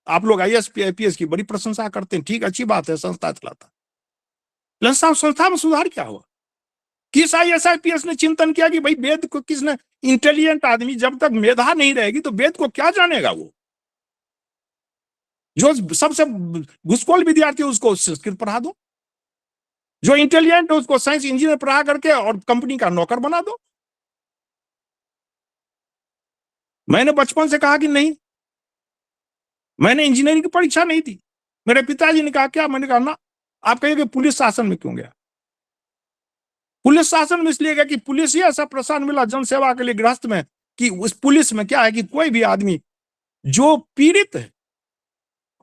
आप लोग IAS IPS की बड़ी प्रशंसा करते हैं, ठीक, अच्छी बात है, संस्था चलाता। लेकिन संस्था में सुधार क्या हुआ? किस IAS IPS ने चिंतन किया कि भाई वेद को किसने, इंटेलिजेंट आदमी जब तक मेधा नहीं रहेगी तो वेद को क्या जानेगा? वो जो सबसे घुसखोर विद्यार्थी उसको संस्कृत पढ़ा दो, जो इंटेलिजेंट है उसको साइंस इंजीनियर पढ़ा करके और कंपनी का नौकर बना दो। मैंने बचपन से कहा कि नहीं, मैंने इंजीनियरिंग की परीक्षा नहीं दी। मेरे पिताजी ने कहा क्या? मैंने कहा ना। आप कहिए पुलिस शासन में क्यों गया? पुलिस शासन में इसलिए गया कि पुलिस ही ऐसा प्रशासन मिला जनसेवा के लिए गृहस्थ में, कि उस पुलिस में क्या है कि कोई भी आदमी जो पीड़ित है,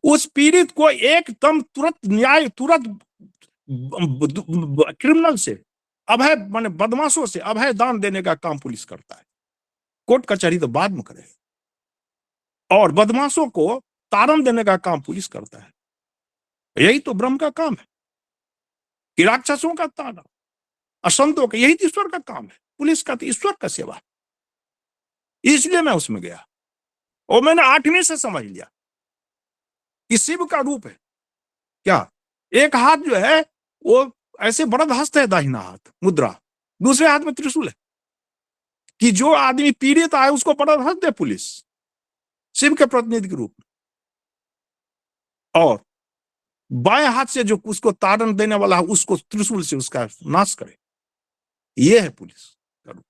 उस पीड़ित को एकदम तुरंत न्याय, तुरंत क्रिमिनल से, अभय माने बदमाशों से अभय दान देने का काम पुलिस करता है। कोर्ट कचहरी तो बाद में करे, और बदमाशों को तारण देने का काम पुलिस करता है। यही तो ब्रह्म का काम है कि राक्षसों का तारण, असंतों का, यही तो ईश्वर का काम है। पुलिस का तो ईश्वर का सेवा है। इसलिए मैं उसमें गया और मैंने 8वीं से समझ लिया कि शिव का रूप है क्या? एक हाथ जो है वो ऐसे बरद हस्त है, दाहिना हाथ मुद्रा, दूसरे हाथ में त्रिशूल है, कि जो आदमी पीड़ित आए उसको बरद हस्त दे पुलिस, शिव के प्रतिनिधि के रूप में, और बाएं हाथ से जो उसको तारण देने वाला है उसको त्रिशूल से उसका नाश करे। यह है पुलिस का रूप।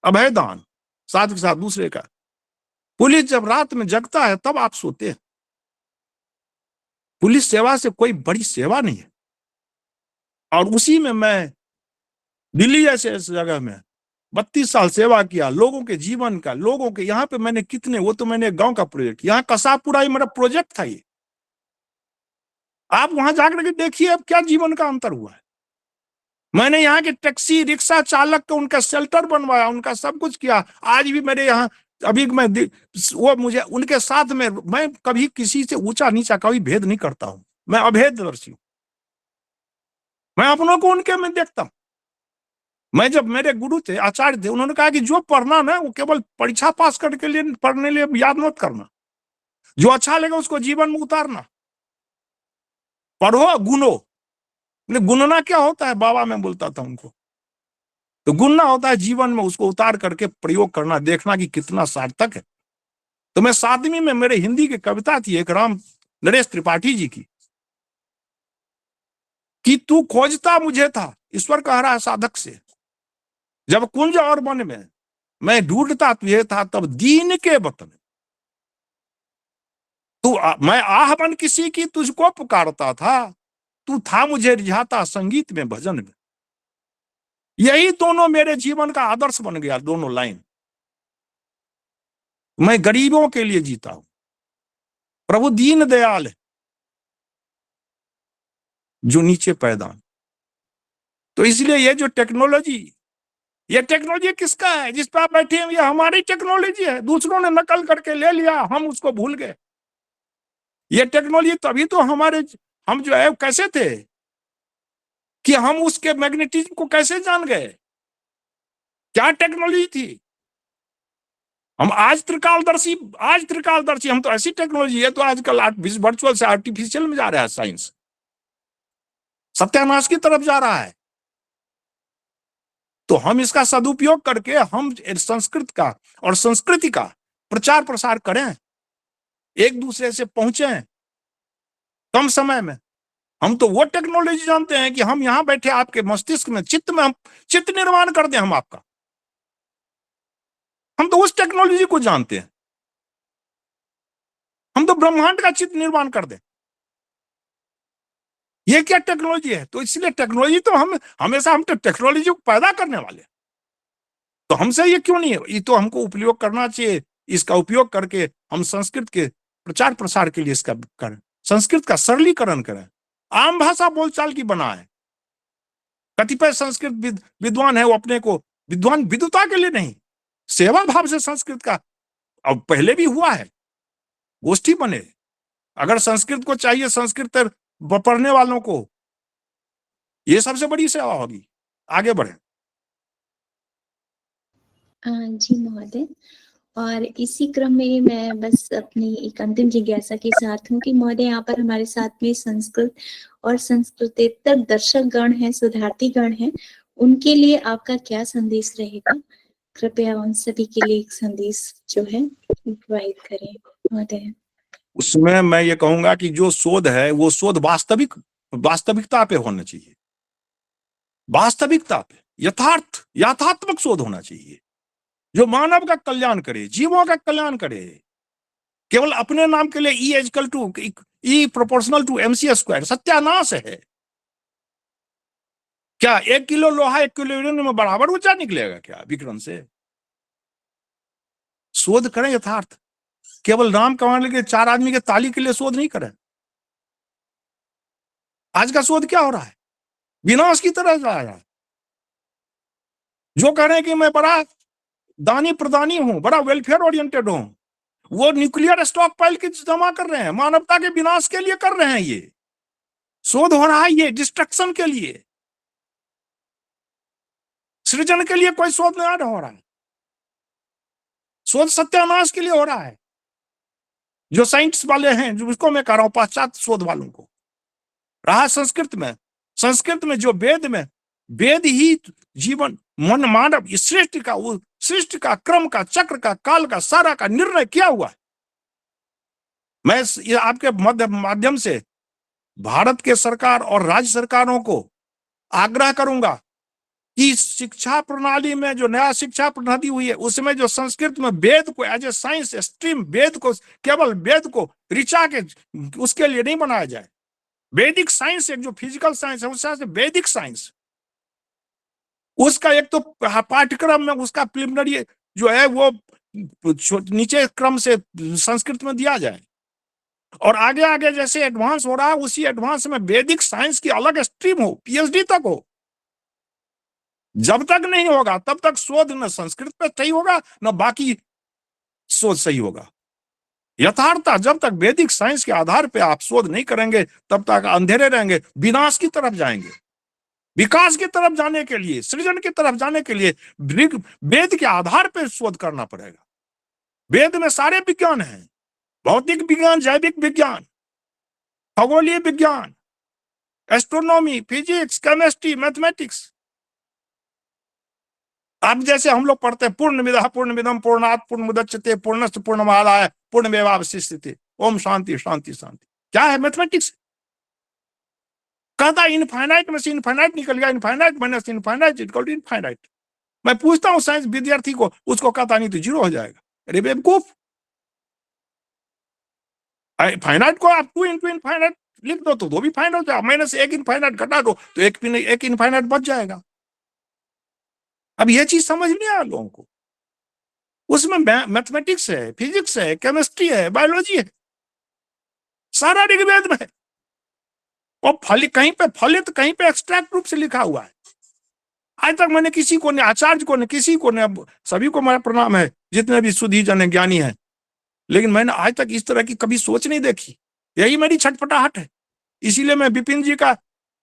अभयदान साथ के साथ दूसरे का। पुलिस जब रात में जगता है तब आप सोते हैं। पुलिस सेवा से कोई बड़ी सेवा नहीं है। और उसी में मैं दिल्ली जैसे इस जगह में 32 साल सेवा किया, लोगों के जीवन का, लोगों के यहाँ पे मैंने कितने, वो तो मैंने गांव का प्रोजेक्ट, यहाँ कसापुरा ही मेरा प्रोजेक्ट था ये। आप वहां जाकर के देखिए अब क्या जीवन का अंतर हुआ है। मैंने यहाँ के टैक्सी रिक्शा चालक को उनका शेल्टर बनवाया, उनका सब कुछ किया। आज भी मेरे यहाँ अभी मैं वो मुझे उनके साथ में, मैं कभी किसी से ऊंचा नीचा कभी भेद नहीं करता हूं। मैं अभेददर्शी हूं। मैं अपनों को उनके में देखता हूं। मैं जब मेरे गुरु थे, आचार्य थे, उन्होंने कहा कि जो पढ़ना ना वो केवल परीक्षा पास करने के लिए पढ़ने लिए याद मत करना, जो अच्छा लगे उसको जीवन में उतारना। पढ़ो गुनो। गुनना क्या होता है बाबा, मैं बोलता था उनको, तो गुनना होता है जीवन में उसको उतार करके प्रयोग करना, देखना कि कितना सार्थक है। तो मैं 7वीं में मेरे हिंदी की कविता थी एक राम नरेश त्रिपाठी जी की, कि तू खोजता मुझे था ईश्वर कह रहा है साधक से, जब कुंज और वन में मैं ढूंढता तुझे था, तब दीन के वतन तू मैं आह बन किसी की तुझको पुकारता था, तू था मुझे रिझाता संगीत में भजन में। यही दोनों मेरे जीवन का आदर्श बन गया, दोनों लाइन। मैं गरीबों के लिए जीता हूं, प्रभु दीन दयाल है जो नीचे पैदा। तो इसलिए ये जो टेक्नोलॉजी, ये टेक्नोलॉजी किसका है? जिस पर आप बैठे हैं ये हमारी टेक्नोलॉजी है, दूसरों ने नकल करके ले लिया, हम उसको भूल गए। ये टेक्नोलॉजी तभी तो हमारे, हम जो है कैसे थे कि हम उसके मैग्नेटिज्म को कैसे जान गए, क्या टेक्नोलॉजी थी। हम आज त्रिकालदर्शी, हम तो ऐसी टेक्नोलॉजी है तो आजकल वर्चुअल से आर्टिफिशियल में जा रहा है, साइंस सत्यानाश की तरफ जा रहा है। तो हम इसका सदुपयोग करके हम संस्कृत का और संस्कृति का प्रचार प्रसार करें, एक दूसरे से पहुंचे कम समय में। हम तो वो टेक्नोलॉजी जानते हैं कि हम यहां बैठे आपके मस्तिष्क में, चित्त में हम चित्त निर्माण कर दें हम आपका, हम तो उस टेक्नोलॉजी को जानते हैं। हम तो ब्रह्मांड का चित्त निर्माण कर दें, ये क्या टेक्नोलॉजी है? तो इसलिए टेक्नोलॉजी तो हम हमेशा, हम तो टेक्नोलॉजी को पैदा करने वाले, तो हमसे ये क्यों नहीं है? ये तो हमको उपयोग करना चाहिए। इसका उपयोग करके हम संस्कृत के प्रचार प्रसार के लिए इसका करें, संस्कृत का सरलीकरण करें, आम भाषा बोलचाल की बनाए। कतिपय संस्कृत विद्वान है वो अपने को विद्वान विद्वता के लिए नहीं, सेवा भाव से संस्कृत का, अब पहले भी हुआ है, गोष्ठी बने। अगर संस्कृत को चाहिए, संस्कृत पढ़ने वालों को, ये सबसे बड़ी सेवा होगी। आगे बढ़े। जी महोदय, और इसी क्रम में मैं बस अपनी एक अंतिम जिज्ञासा के साथ हूँ कि महोदय यहाँ पर हमारे साथ में संस्कृत और संस्कृतेतर दर्शक गण हैं, शोधार्थी गण हैं, उनके लिए आपका क्या संदेश रहेगा? कृपया उन सभी के लिए एक संदेश जो है प्रोवाइड करें महोदय। उसमें मैं ये कहूंगा कि जो शोध है वो शोध वास्तविकता पे होना चाहिए, वास्तविकता पे, यथात्मक शोध होना चाहिए, जो मानव का कल्याण करे, जीवों का कल्याण करे। केवल अपने नाम के लिए E equal to E proportional to MC square सत्यानाश है। क्या 1 किलो लोहा 1 किलो यूरेनियम में बराबर ऊंचा निकलेगा क्या विक्रम से? शोध करें यथार्थ, केवल नाम कमाने के 4 आदमी के ताली के लिए शोध नहीं करें। आज का शोध क्या हो रहा है? विनाश की तरह जा रहा है। जो कह रहे हैं कि मैं बड़ा दानी प्रदानी हूं, बड़ा वेलफेयर ओरिएंटेड हूं, वो न्यूक्लियर स्टॉक पाइल की जमा कर रहे हैं, मानवता के विनाश के लिए कर रहे हैं। ये शोध हो रहा है, ये डिस्ट्रक्शन के लिए, सृजन के लिए कोई शोध नहीं हो रहा है। शोध सत्यानाश के लिए हो रहा है। जो साइंस वाले हैं, जो उसको मैं कह रहा हूं, पाश्चात्य शोध वालों को। रहा संस्कृत में जो वेद ही जीवन मन मानव सृष्टि का क्रम का चक्र का काल का सारा का निर्णय किया हुआ है। मैं ये आपके माध्यम से भारत के सरकार और राज्य सरकारों को आग्रह करूंगा कि शिक्षा प्रणाली में जो नया शिक्षा प्रणाली हुई है उसमें जो संस्कृत में वेद को एज ए साइंस स्ट्रीम, वेद को केवल वेद को ऋचा के उसके लिए नहीं बनाया जाए। वैदिक साइंस एक जो फिजिकल साइंस है उससे वैदिक साइंस, उसका एक तो पाठ्यक्रम में उसका प्रिलिमिनरी जो है वो नीचे क्रम से संस्कृत में दिया जाए, और आगे आगे जैसे एडवांस हो रहा है उसी एडवांस में वैदिक साइंस की अलग स्ट्रीम हो, PhD तक हो। जब तक नहीं होगा तब तक शोध न संस्कृत पे सही होगा न बाकी शोध सही होगा। यथार्थता जब तक वैदिक साइंस के आधार पे आप शोध नहीं करेंगे तब तक अंधेरे रहेंगे, विनाश की तरफ जाएंगे। विकास की तरफ जाने के लिए, सृजन की तरफ जाने के लिए वेद के आधार पर शोध करना पड़ेगा। वेद में सारे विज्ञान हैं, भौतिक विज्ञान, जैविक विज्ञान, खगोलीय विज्ञान, एस्ट्रोनॉमी, फिजिक्स, केमिस्ट्री, मैथमेटिक्स। अब जैसे हम लोग पढ़ते हैं पूर्णमिदः पूर्णमिदं पूर्णात् पूर्णमुदच्यते पूर्णस्य पूर्णमादाय पूर्णमेवावशिष्यते, ओम शांति शांति शांति। क्या है? मैथमेटिक्स। कहता इनफाइनाइट में से इनफाइनाइट निकल गया, infinite minus infinite equal to infinite. मैं पूछता हूं साइंस विद्यार्थी को, उसको कहता नहीं तो जीरो हो जाएगा। अरे बेवकूफ, फाइनाइट को आप 2 इंटू इनफाइनाइट लिख दो तो भी फाइनाइट हो जाएगा, माइनस 1 इनफाइनाइट घटा दो तो एक इनफाइनाइट बच जाएगा। अब यह चीज समझ नहीं आया लोगों को। उसमें मैथमेटिक्स है, फिजिक्स है, केमिस्ट्री है, बायोलॉजी है, सारा ऋग्वेद में है। और कहीं पे फलित, कहीं पे एक्सट्रैक्ट रूप से लिखा हुआ है। आज तक मैंने किसी को ने, आचार्य को ने, किसी को ने, सभी को मेरा प्रणाम है जितने भी सुधी जन ज्ञानी हैं, लेकिन मैंने आज तक इस तरह की कभी सोच नहीं देखी। यही मेरी छटपटाहट है। इसीलिए मैं विपिन जी का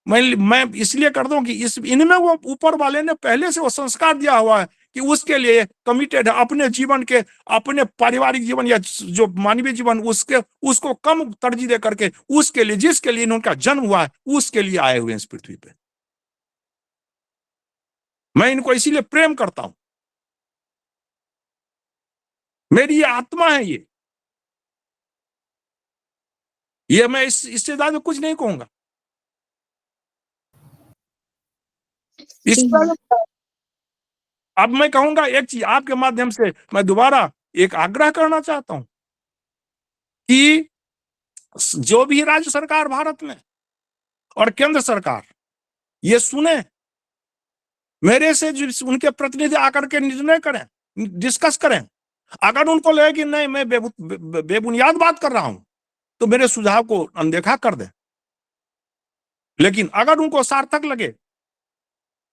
मैं इसलिए कर दूं कि इनमें वो ऊपर वाले ने पहले से वो संस्कार दिया हुआ है कि उसके लिए कमिटेड है। अपने जीवन के, अपने पारिवारिक जीवन या जो मानवीय जीवन, उसको कम तरजीह दे करके उसके लिए, जिसके लिए इनका जन्म हुआ है, उसके लिए आए हुए हैं इस पृथ्वी पे। मैं इनको इसीलिए प्रेम करता हूं। मेरी ये आत्मा है। ये मैं इससे ज्यादा कुछ नहीं कहूंगा। अब मैं कहूंगा एक चीज आपके माध्यम से, मैं दोबारा एक आग्रह करना चाहता हूं कि जो भी राज्य सरकार भारत में और केंद्र सरकार ये सुने, मेरे से जो उनके प्रतिनिधि आकर के निर्णय करें, डिस्कस करें। अगर उनको लगे कि नहीं मैं बेबुनियाद बात कर रहा हूं तो मेरे सुझाव को अनदेखा कर दें। लेकिन अगर उनको सार्थक लगे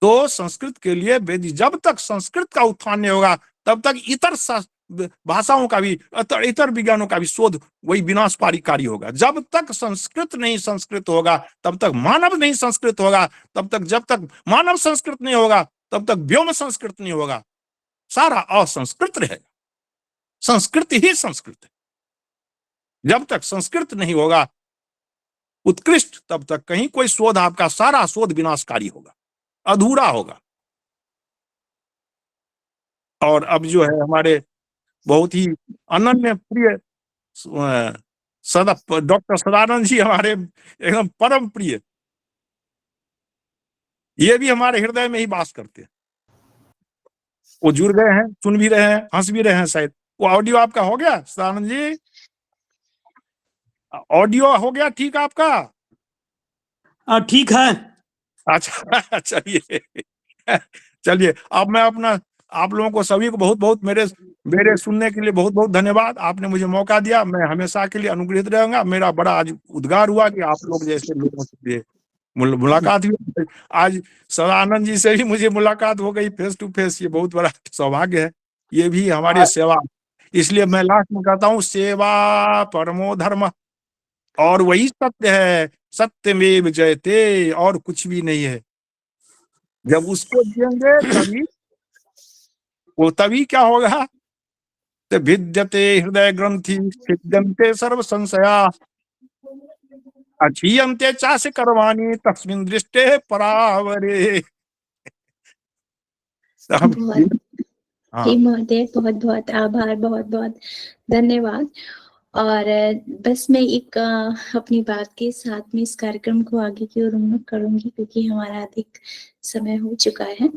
तो संस्कृत के लिए वेदी, जब तक संस्कृत का उत्थान नहीं होगा तब तक इतर भाषाओं का भी, इतर विज्ञानों का भी शोध वही विनाशकारी होगा। जब तक संस्कृत नहीं संस्कृत होगा तब तक मानव नहीं संस्कृत होगा, तब तक, जब तक मानव संस्कृत नहीं होगा तब तक व्योम संस्कृत नहीं होगा, सारा असंस्कृत रहेगा। संस्कृत ही संस्कृत है। जब तक संस्कृत नहीं होगा उत्कृष्ट, तब तक कहीं कोई शोध, आपका सारा शोध विनाशकारी होगा, अधूरा होगा। और अब जो है हमारे बहुत ही अनन्य प्रिय डॉक्टर सदानंद जी, हमारे एकदम परम प्रिय, ये भी हमारे हृदय में ही वास करते हैं। वो जुड़ गए हैं, सुन भी रहे हैं, हंस भी रहे हैं। शायद वो ऑडियो आपका हो गया सदानंद जी? ऑडियो हो गया ठीक आपका? ठीक है। अच्छा चलिए अब मैं अपना, आप लोगों को सभी को बहुत बहुत मेरे सुनने के लिए बहुत बहुत धन्यवाद। आपने मुझे मौका दिया, मैं हमेशा के लिए अनुग्रहित रहूंगा। मेरा बड़ा आज उद्गार हुआ कि आप लोग जैसे लोगों से मुलाकात हुई। आज सदानंद जी से भी मुझे मुलाकात हो गई फेस टू फेस, ये बहुत बड़ा सौभाग्य है। ये भी हमारी सेवा, इसलिए मैं लास्ट में कहता हूँ सेवा परमो धर्म, और वही सत्य है, सत्यमेव जयते, और कुछ भी नहीं है। जब उसको जिएंगे तभी क्या होगा? तो भिद्यते हृदय ग्रंथि छिद्यन्ते सर्व संशया अक्षीयन्ते चास्य कर्माणि तस्मिन् दृष्टे परावरे। जी महोदय, बहुत बहुत आभार, बहुत बहुत धन्यवाद। और बस मैं एक अपनी बात के साथ में इस कार्यक्रम को आगे की ओर उन्मुख करूंगी क्योंकि हमारा अधिक समय हो चुका है।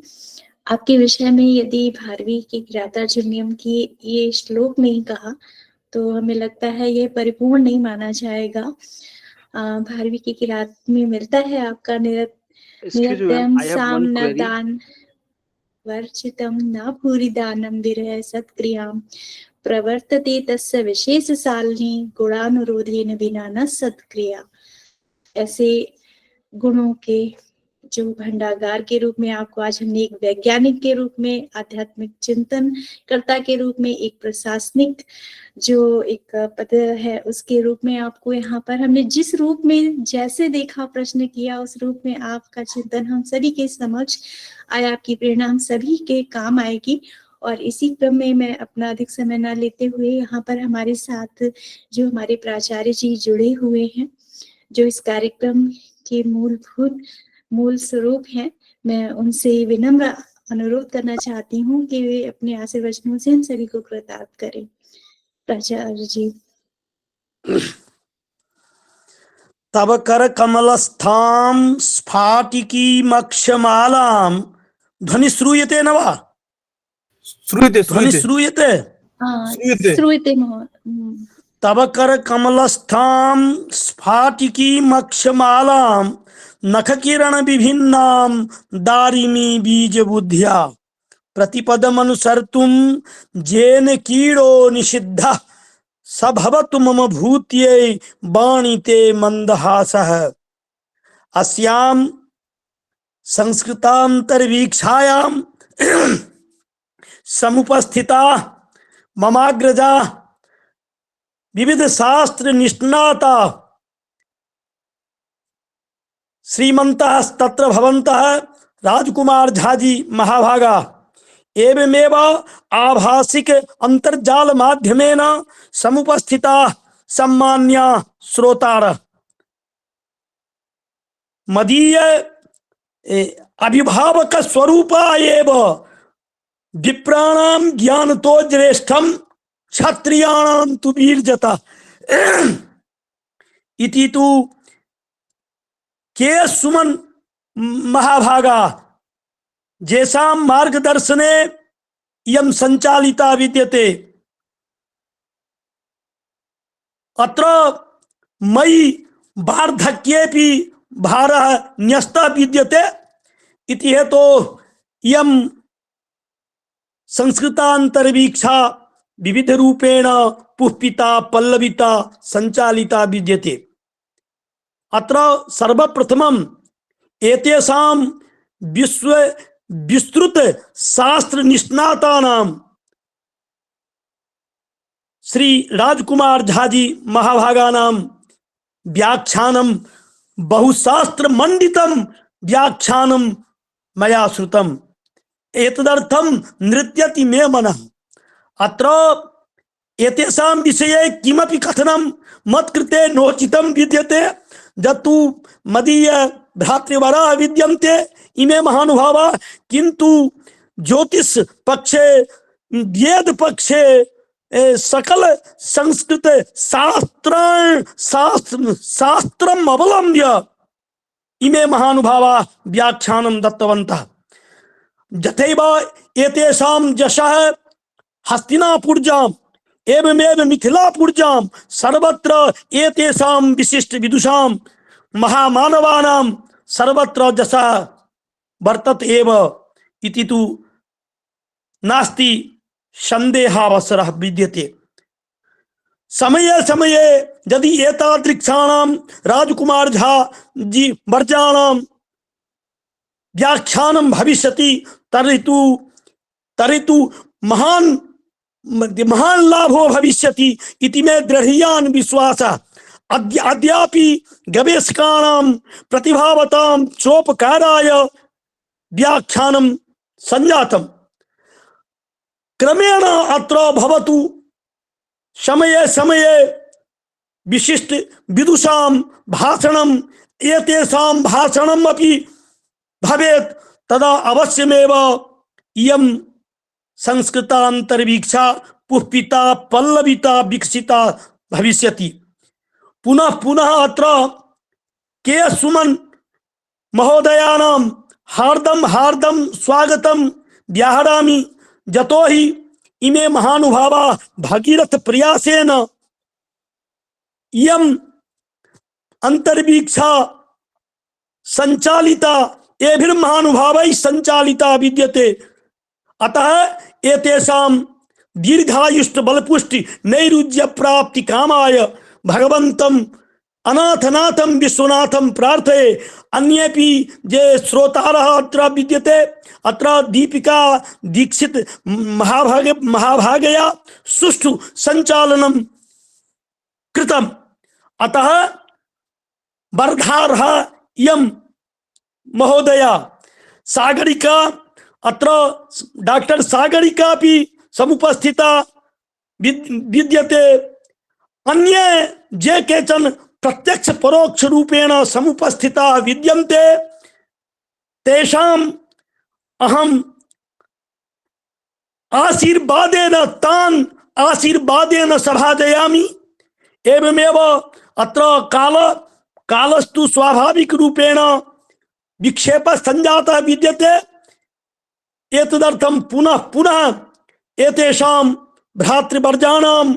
आपके विषय में यदि भारवी के किरातार्जुनीयम की ये श्लोक नहीं कहा तो हमें लगता है ये परिपूर्ण नहीं माना जाएगा। भारवी के किरात में मिलता है आपका निरत्यम साम न दान वर्जितम न भूरि दानम विरह सत्क्रियाम प्रवर्तते तस्य विशेष सालनी गुणानुरोधेन बिना न सत्क्रिया। ऐसे गुणों के जो भंडागार के रूप में आपको आज हमने एक वैज्ञानिक के रूप में, आध्यात्मिक चिंतन कर्ता के रूप में, एक प्रशासनिक जो एक पद है उसके रूप में आपको यहाँ पर हमने जिस रूप में जैसे देखा, प्रश्न किया, उस रूप में आपका चिंतन हम सभी के समक्ष आया, आपकी प्रेरणा हम सभी के काम आएगी। और इसी क्रम में मैं अपना अधिक समय न लेते हुए यहाँ पर हमारे साथ जो हमारे प्राचार्य जी जुड़े हुए हैं, जो इस कार्यक्रम के मूल स्वरूप हैं, मैं उनसे विनम्र अनुरोध करना चाहती हूँ कि वे अपने आशीर्वचनों से हम सभी को कृतार्थ करें। प्राचार्य जी। तब कर कमलस्थाम स्फाटिकी मक्षमालाम ध्वनि श्रूयते न वा? श्रूयते ध्वनि श्रूयते? हाँ, श्रूयते। श्रूयते। तब कर कमलस्थाम स्फाटिकी मक्षमालाम नख किरण विभिन्नाम दारिमी बीज बुद्ध्या प्रतिपदमनुसर्तुम जेन कीड़ो निषिद्धः सभवतु मम भूत्यै बाणीते मंदहासः। अस्याम संस्कृतांतर्वीक्षायां समुपस्थिता ममाग्रजा विविध शास्त्र निष्णाता श्रीमन्तः तत्र भवन्तः राजकुमार झाजी महाभागा एवमेव आभासिक अंतर्जाल माध्यमेन समुपस्थिता सम्मान्या श्रोतार मदीय अभिभावक स्वरूपा एव विप्राणां ज्ञानतो ज्येष्ठं क्षत्रियाणां तु वीर्यता इति तु के सुमन महाभागा जेषां मार्गदर्शने इयं संचालिता विद्यते। अत्र मयि वार्धक्येपि भारः न्यस्तः विद्यते इति हेतो इयं संस्कृतांतर्वीक्षा विविध रूपेण पुष्पिता पल्लविता संचालिता विद्यते। अत्र सर्वप्रथमं एतेषां विस्तृत शास्त्र निष्णातानां श्री राजकुमार झाजी महाभागानां व्याख्यानं बहुशास्त्र मंडितं व्याख्यानं मया श्रुतम्। एतदर्थं नृत्यति मे मनः। अत्र एतेषां विषये किमपि कथनं मत्कृते नोचितं विद्यते। जतु मदीय भ्रातृवराः विद्यन्ते इमे महानुभावाः, किन्तु ज्योतिष पक्षे वेद पक्षे सकल संस्कृत शास्त्रम् अवलम्ब्य इमे महानुभावाः व्याख्यानं दत्तवन्तः। यथैव एतेषां यशः हस्तिनापुर्याम् एवमेव मिथिलापुर्यां सर्वत्र एतेषां विशिष्ट विदुषां महामानवानां सर्वत्र यशः वर्तते एव इति तु नास्ति संदेहावसरः विद्यते। समये समये यदि एतादृक्षाणां राजकुमार झा जी वर्याणां व्याख्यानं भविष्यति तर्हि तु महान लाभो भविष्यति इति मे दृढीयान् विश्वासः। अद्यापि गवेषकाणां प्रतिभावतां चोपकाराय व्याख्यानं संजातम्। क्रमेण अत्र भवतु समये समये विशिष्ट विदुषां भाषणम् एतेषां भाषणम् अपि भवेत्। तदा अवश्यमेव इयं संस्कृतांतर्वीक्षा पुष्पिता पल्लविता विकसिता भविष्यति। पुनः पुनः अत्र के सुमन महोदयानां हार्दं हार्दं स्वागतं व्याहरामि। यतो हि इमे महानुभावाः भगीरथ प्रयासेन इयं अंतर्वीक्षा संचालिता एभिर्महानुभावैः संचालिता विद्यते। अतः एतेषां दीर्घायुष्ट बलपुष्टि नैरुज्य प्राप्ति कामाय भगवन्तं अनाथनाथं विश्वनाथं प्रार्थये। अन्येपि जे श्रोतारः अत्र विद्यते, अत्र दीपिका दीक्षित महाभागया सुष्ठु संचालनं कृतम्। अतः वर्धारः इयं महोदया सागरिका, अत्र डॉक्टर सागरिका अपि समुपस्थिता विद्यते। अन्ये जे केचन प्रत्यक्ष परोक्ष रूपेण समुपस्थिता विद्यन्ते, तेषाम् अहम् आशीर्वादेन तान् आशीर्वादेन सभाजयामि। एवमेव अत्र कालस्तु स्वाभाविक रूपेण विक्षेप संजातः विद्यते। एतदर्थं पुनः पुनः एतेषां भ्रातृवर्याणां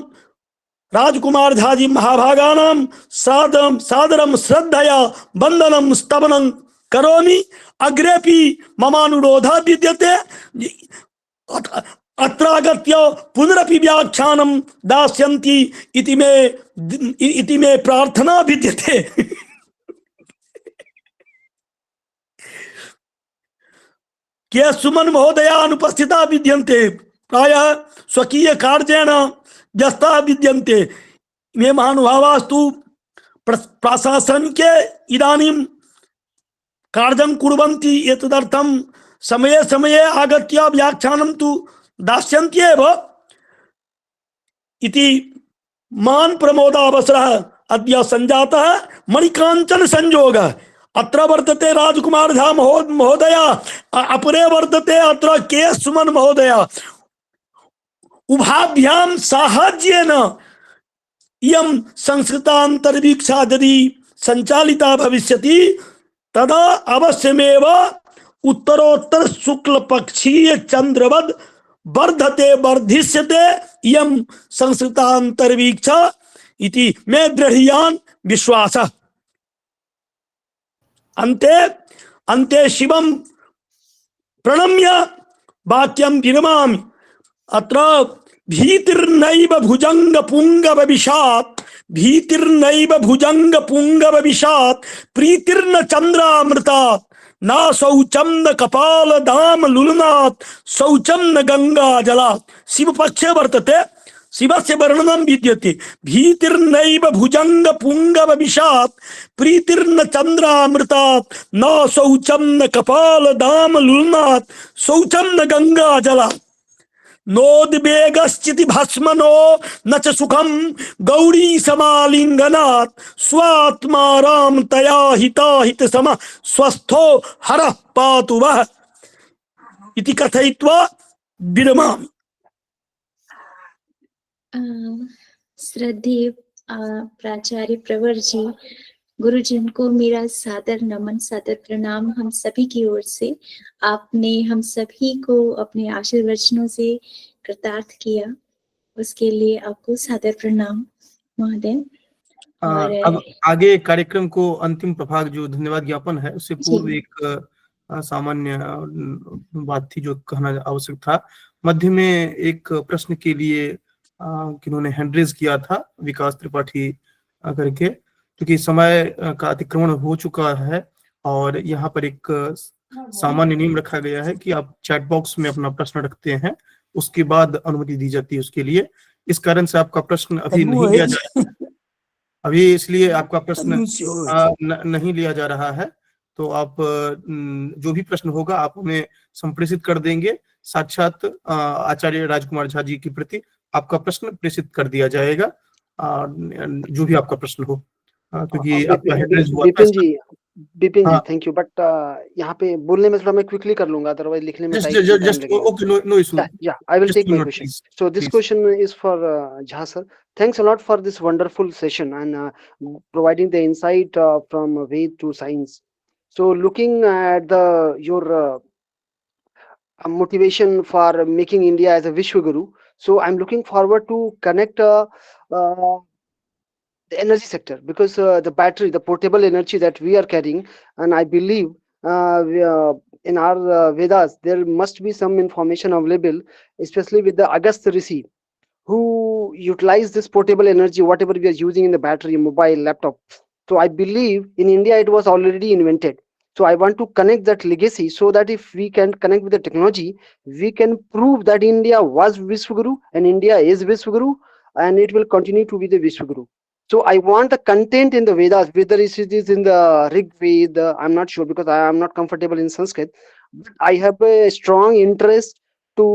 राजकुमार झाजी महाभागानां सादरं श्रद्धया वंदनं स्तवनं करोमि। अग्रेपि ममानुरोधः विद्यते, अत्र आगत्य पुनरपि व्याख्यानं दास्यन्ति इति मे प्रार्थना विद्यते। के सुमन महोदया अनुपस्थिता विद्यन्ते, प्रायः स्वकीय कार्जेण व्यस्ता विद्यन्ते। मे महानुभावास्तु प्रशासनिके इदानीं कार्यं कुर्वन्ति। एतदर्थं समये समये आगत्य व्याख्यानं तु दास्यन्ति एव इति महान् प्रमोदावसरः अद्य सञ्जातः। मणिकाञ्चन संयोगः अत्र वर्तते राजकुमार झा महोदया, अपरे वर्तते अत्र के सुमन महोदया। उभाभ्यां साहाय्येन इयं संस्कृतान्तर्वीक्षा यदि संचालिता भविष्यति तदा अवश्यमेव उत्तरोत्तर शुक्ल पक्षीय चंद्रवद वर्धते वर्धिष्यते इयं संस्कृतान्तर्वीक्षा इति मे दृढीयान् विश्वासः। अन्ते शिवं प्रणम्य वाक्यं विरमामि। अत्र भीतिर्नैव भुजंग पुंगव विशात्, भीतिर्नैव भुजंग पुंगव विशात्, प्रीतिर्न चंद्रामृतात्, न शौचं न कपाल दाम लुलनात्, शौचं न गंगा जलात्। शिव पक्षे वर्तते, शिवस्य वर्णनं विद्यते। भीतिर्नैव भुजंग पुंगव विशात्, प्रीतिर्न चंद्रामृतात्, न शौचं न कपाल दाम लुलनात्, शौचं न गंगा जलात्। नोद्वेगश्चिति भस्मनो न च सुखं गौरी समालिंगनात्, स्वात्मा राम तया हिताहित सम स्वस्थो हरः पातु वः इति कथयित्वा विरमामि। श्रद्धेय प्राचार्य प्रवर जी, गुरु जी को मेरा सादर नमन, सादर प्रणाम हम सभी की ओर से। आपने हम सभी को अपने आशीर्वचनों से कृतार्थ किया, उसके लिए आपको सादर प्रणाम महोदय। और अब आगे कार्यक्रम को अंतिम प्रभाग जो धन्यवाद ज्ञापन है, उससे पूर्व एक सामान्य बात थी जो कहना आवश्यक था। मध्य में एक प्रश्न के लिए किन्होंने हैंड रेज किया था, विकास त्रिपाठी करके, क्योंकि समय का अतिक्रमण हो चुका है और यहाँ पर एक सामान्य नियम रखा गया है कि आप चैट बॉक्स में अपना प्रश्न रखते हैं, उसके बाद अनुमति दी जाती है उसके लिए। इस कारण से आपका प्रश्न अभी नहीं लिया जा रहा है, अभी इसलिए आपका प्रश्न नहीं लिया जा रहा है। तो आप जो भी प्रश्न होगा आप उन्हें संप्रेषित कर देंगे, साक्षात आचार्य राजकुमार झा जी के प्रति आपका प्रश्न प्रेषित कर दिया जाएगा, जो भी आपका प्रश्न हो, क्योंकि आपका हेडरेज हुआ था। बिपिन जी थैंक यू, बट यहाँ पे बोलने में थोड़ा मैं क्विकली कर लूंगा, अदरवाइज लिखने में टाइम लगेगा। ओके, नो इशू, या I will take my question. So this question is for Jha sir. Thanks a lot for this wonderful session and providing the insight from Ved to science. So looking at your motivation for making India as a Vishwaguru, so I'm looking forward to connect the energy sector, because the battery, the portable energy that we are carrying, and I believe in our Vedas there must be some information available, especially with the Agastya Rishi, who utilize this portable energy, whatever we are using in the battery, mobile, laptop, So I believe in India it was already invented. So I want to connect that legacy so that if we can connect with the technology, we can prove that India was Vishwaguru and India is Vishwaguru and it will continue to be the Vishwaguru. So I want the content in the Vedas, whether it is in the Rig Veda, I'm not sure because I am not comfortable in Sanskrit. But I have a strong interest to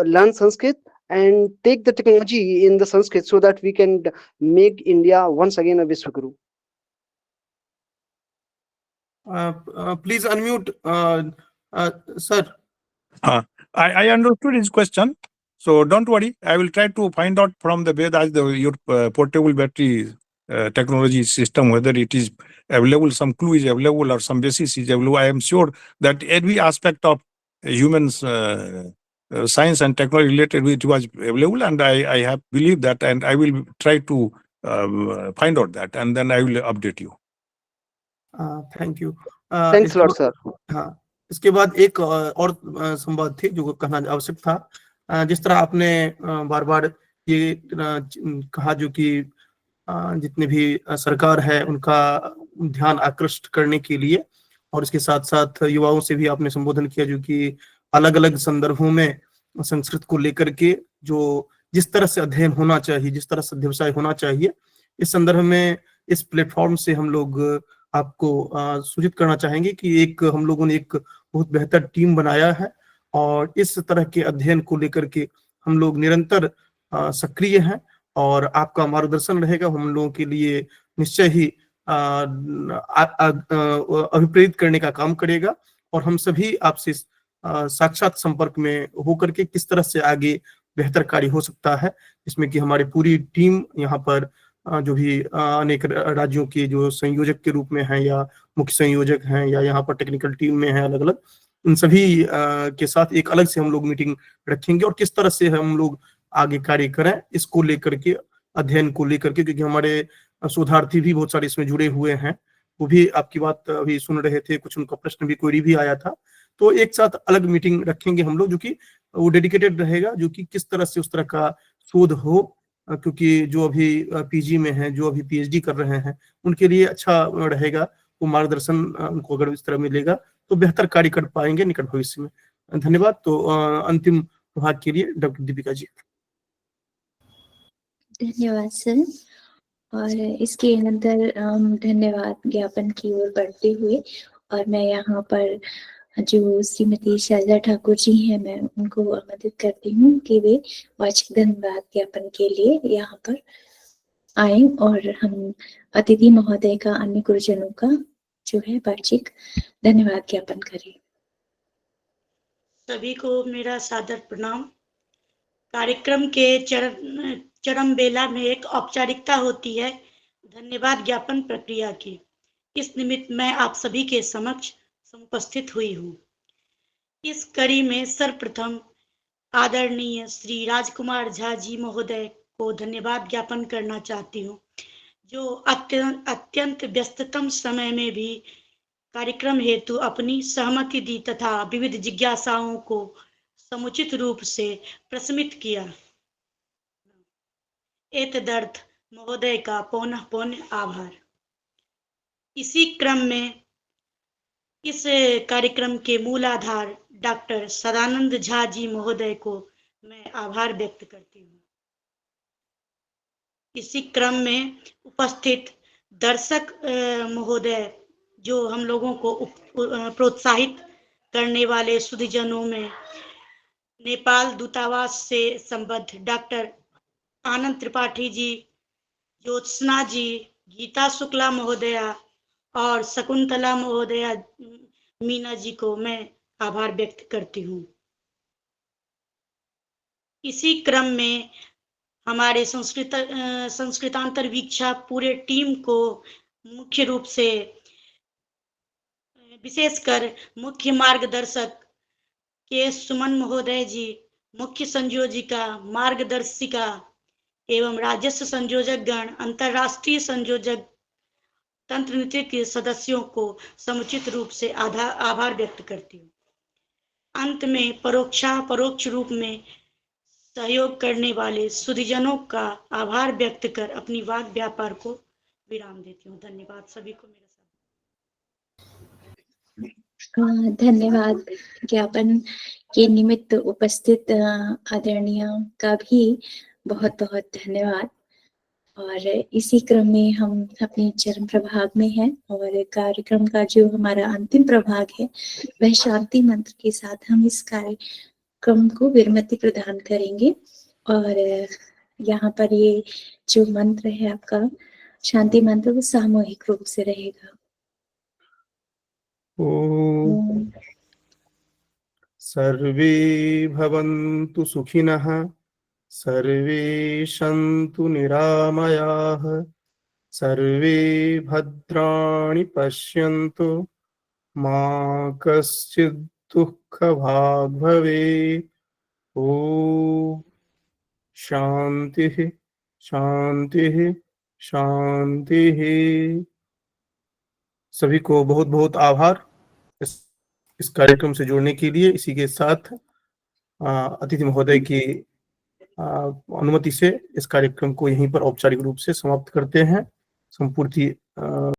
learn Sanskrit and take the technology in the Sanskrit so that we can make India once again a Vishwaguru. Please unmute, sir. I understood his question. So don't worry. I will try to find out from the Vedas your portable battery technology system, whether it is available, some clue is available or some basis is available. I am sure that every aspect of humans science and technology related it was available, and I have believed that, and I will try to find out that, and then I will update you. Thank you. Thanks a lot, sir. हाँ, इसके बाद एक और संवाद थी जो कहना आवश्यक था। जिस तरह आपने बार बार ये कहा जो कि जितने भी सरकार है उनका ध्यान आकृष्ट करने के लिए, और इसके साथ साथ युवाओं से भी आपने संबोधन किया जो कि अलग अलग संदर्भों में संस्कृत को लेकर के जो जिस तरह से अध्ययन होना चाहिए, जिस तरह से व्यवसाय होना चाहिए, इस संदर्भ में इस प्लेटफॉर्म से हम लोग आपको सूचित करना चाहेंगे कि एक हम लोगों ने एक बहुत बेहतर टीम बनाया है और इस तरह के अध्ययन को लेकर के हम लोग निरंतर सक्रिय हैं और आपका मार्गदर्शन रहेगा, हम लोगों के लिए निश्चय ही अभिप्रेरित करने का काम करेगा और हम सभी आपसे साक्षात संपर्क में होकर के किस तरह से आगे बेहतर कार्य हो सकता है, जिसमें कि हमारी पूरी टीम यहाँ पर जो भी अनेक राज्यों के जो संयोजक के रूप में हैं या मुख्य संयोजक हैं या यहाँ पर टेक्निकल टीम में हैं अलग अलग, उन सभी के साथ एक अलग से हम लोग मीटिंग रखेंगे और किस तरह से हम लोग आगे कार्य करें इसको लेकर के, अध्ययन को लेकर के, क्योंकि हमारे शोधार्थी भी बहुत सारे इसमें जुड़े हुए हैं, वो भी आपकी बात अभी सुन रहे थे, कुछ उनका प्रश्न भी क्वेरी भी आया था, तो एक साथ अलग मीटिंग रखेंगे हम लोग जो कि वो डेडिकेटेड रहेगा, जो कि किस तरह से उस तरह का शोध हो, क्योंकि जो अभी पीजी में हैं, जो अभी पीएचडी कर रहे हैं, उनके लिए अच्छा रहेगा, वो मार्गदर्शन उनको अगर इस तरह मिलेगा तो बेहतर कार्य कर पाएंगे निकट भविष्य में। धन्यवाद। तो अंतिम प्रभाग के लिए डॉक्टर दीपिका जी। धन्यवाद सर। और इसके अंदर धन्यवाद ज्ञापन की ओर बढ़ते हुए, और मैं यहाँ पर जो श्रीमती शारदा ठाकुर जी हैं, मैं उनको आमंत्रित करती हूँ कि वे वार्षिक धन्यवाद ज्ञापन के लिए यहाँ पर आए और हम अतिथि महोदय का, अन्य गुरुजनों का जो है वार्षिक धन्यवाद ज्ञापन करें। सभी को मेरा सादर प्रणाम। कार्यक्रम के चरम बेला में एक औपचारिकता होती है धन्यवाद ज्ञापन प्रक्रिया की। इस निमित्त मैं आप सभी के समक्ष समुपस्थित हुई हूँ। इस कड़ी में सर्वप्रथम आदरणीय श्री राजकुमार झा जी महोदय को धन्यवाद ज्ञापन करना चाहती हूँ, जो अत्यंत व्यस्ततम समय में भी कार्यक्रम हेतु अपनी सहमति दी तथा विविध जिज्ञासाओं को समुचित रूप से प्रशमित किया। एतदर्थ महोदय का पुनः पुनः आभार। इसी क्रम में इस कार्यक्रम के मूलाधार डॉक्टर सदानंद झा जी महोदय को मैं आभार व्यक्त करती हूँ। इसी क्रम में उपस्थित दर्शक महोदय, जो हम लोगों को प्रोत्साहित करने वाले सुधीजनों में नेपाल दूतावास से संबद्ध डॉक्टर आनंद त्रिपाठी जी, ज्योत्सना जी, गीता शुक्ला महोदया और शकुंतला महोदया मीना जी को मैं आभार व्यक्त करती हूँ। इसी क्रम में हमारे संस्कृतांतर वीक्षा पूरे टीम को मुख्य रूप से विशेषकर मुख्य मार्गदर्शक के सुमन महोदय जी, मुख्य संयोजिका, मार्गदर्शिका एवं राजस्व संयोजक गण, अंतर्राष्ट्रीय संयोजक, तंत्र नीति के सदस्यों को समुचित रूप से आभार व्यक्त करती हूँ। अंत में परोक्ष रूप में सहयोग करने वाले सुधीजनों का आभार व्यक्त कर अपनी वाक व्यापार को विराम देती हूँ। धन्यवाद सभी को मेरे साथ। धन्यवाद। ज्ञापन के निमित्त उपस्थित आदरणीय का भी बहुत बहुत धन्यवाद। और इसी क्रम में हम अपने चरम प्रभाग में हैं और कार्यक्रम का जो हमारा अंतिम प्रभाग है वह शांति मंत्र के साथ हम इस कार्यक्रम को विरमति प्रदान करेंगे। और यहाँ पर ये जो मंत्र है आपका शांति मंत्र वो सामूहिक रूप से रहेगा। ओम सर्वे भवन्तु सुखिनः, सर्वे सन्तु निरामयाः, सर्वे भद्राणि पश्यन्तु, मा कश्चित् दुःखभाग् भवेत्। ओम शांतिः शांतिः शांतिः। सभी को बहुत बहुत आभार इस कार्यक्रम से जुड़ने के लिए। इसी के साथ अतिथि महोदय की अनुमति से इस कार्यक्रम को यहीं पर औपचारिक रूप से समाप्त करते हैं। संपूर्ति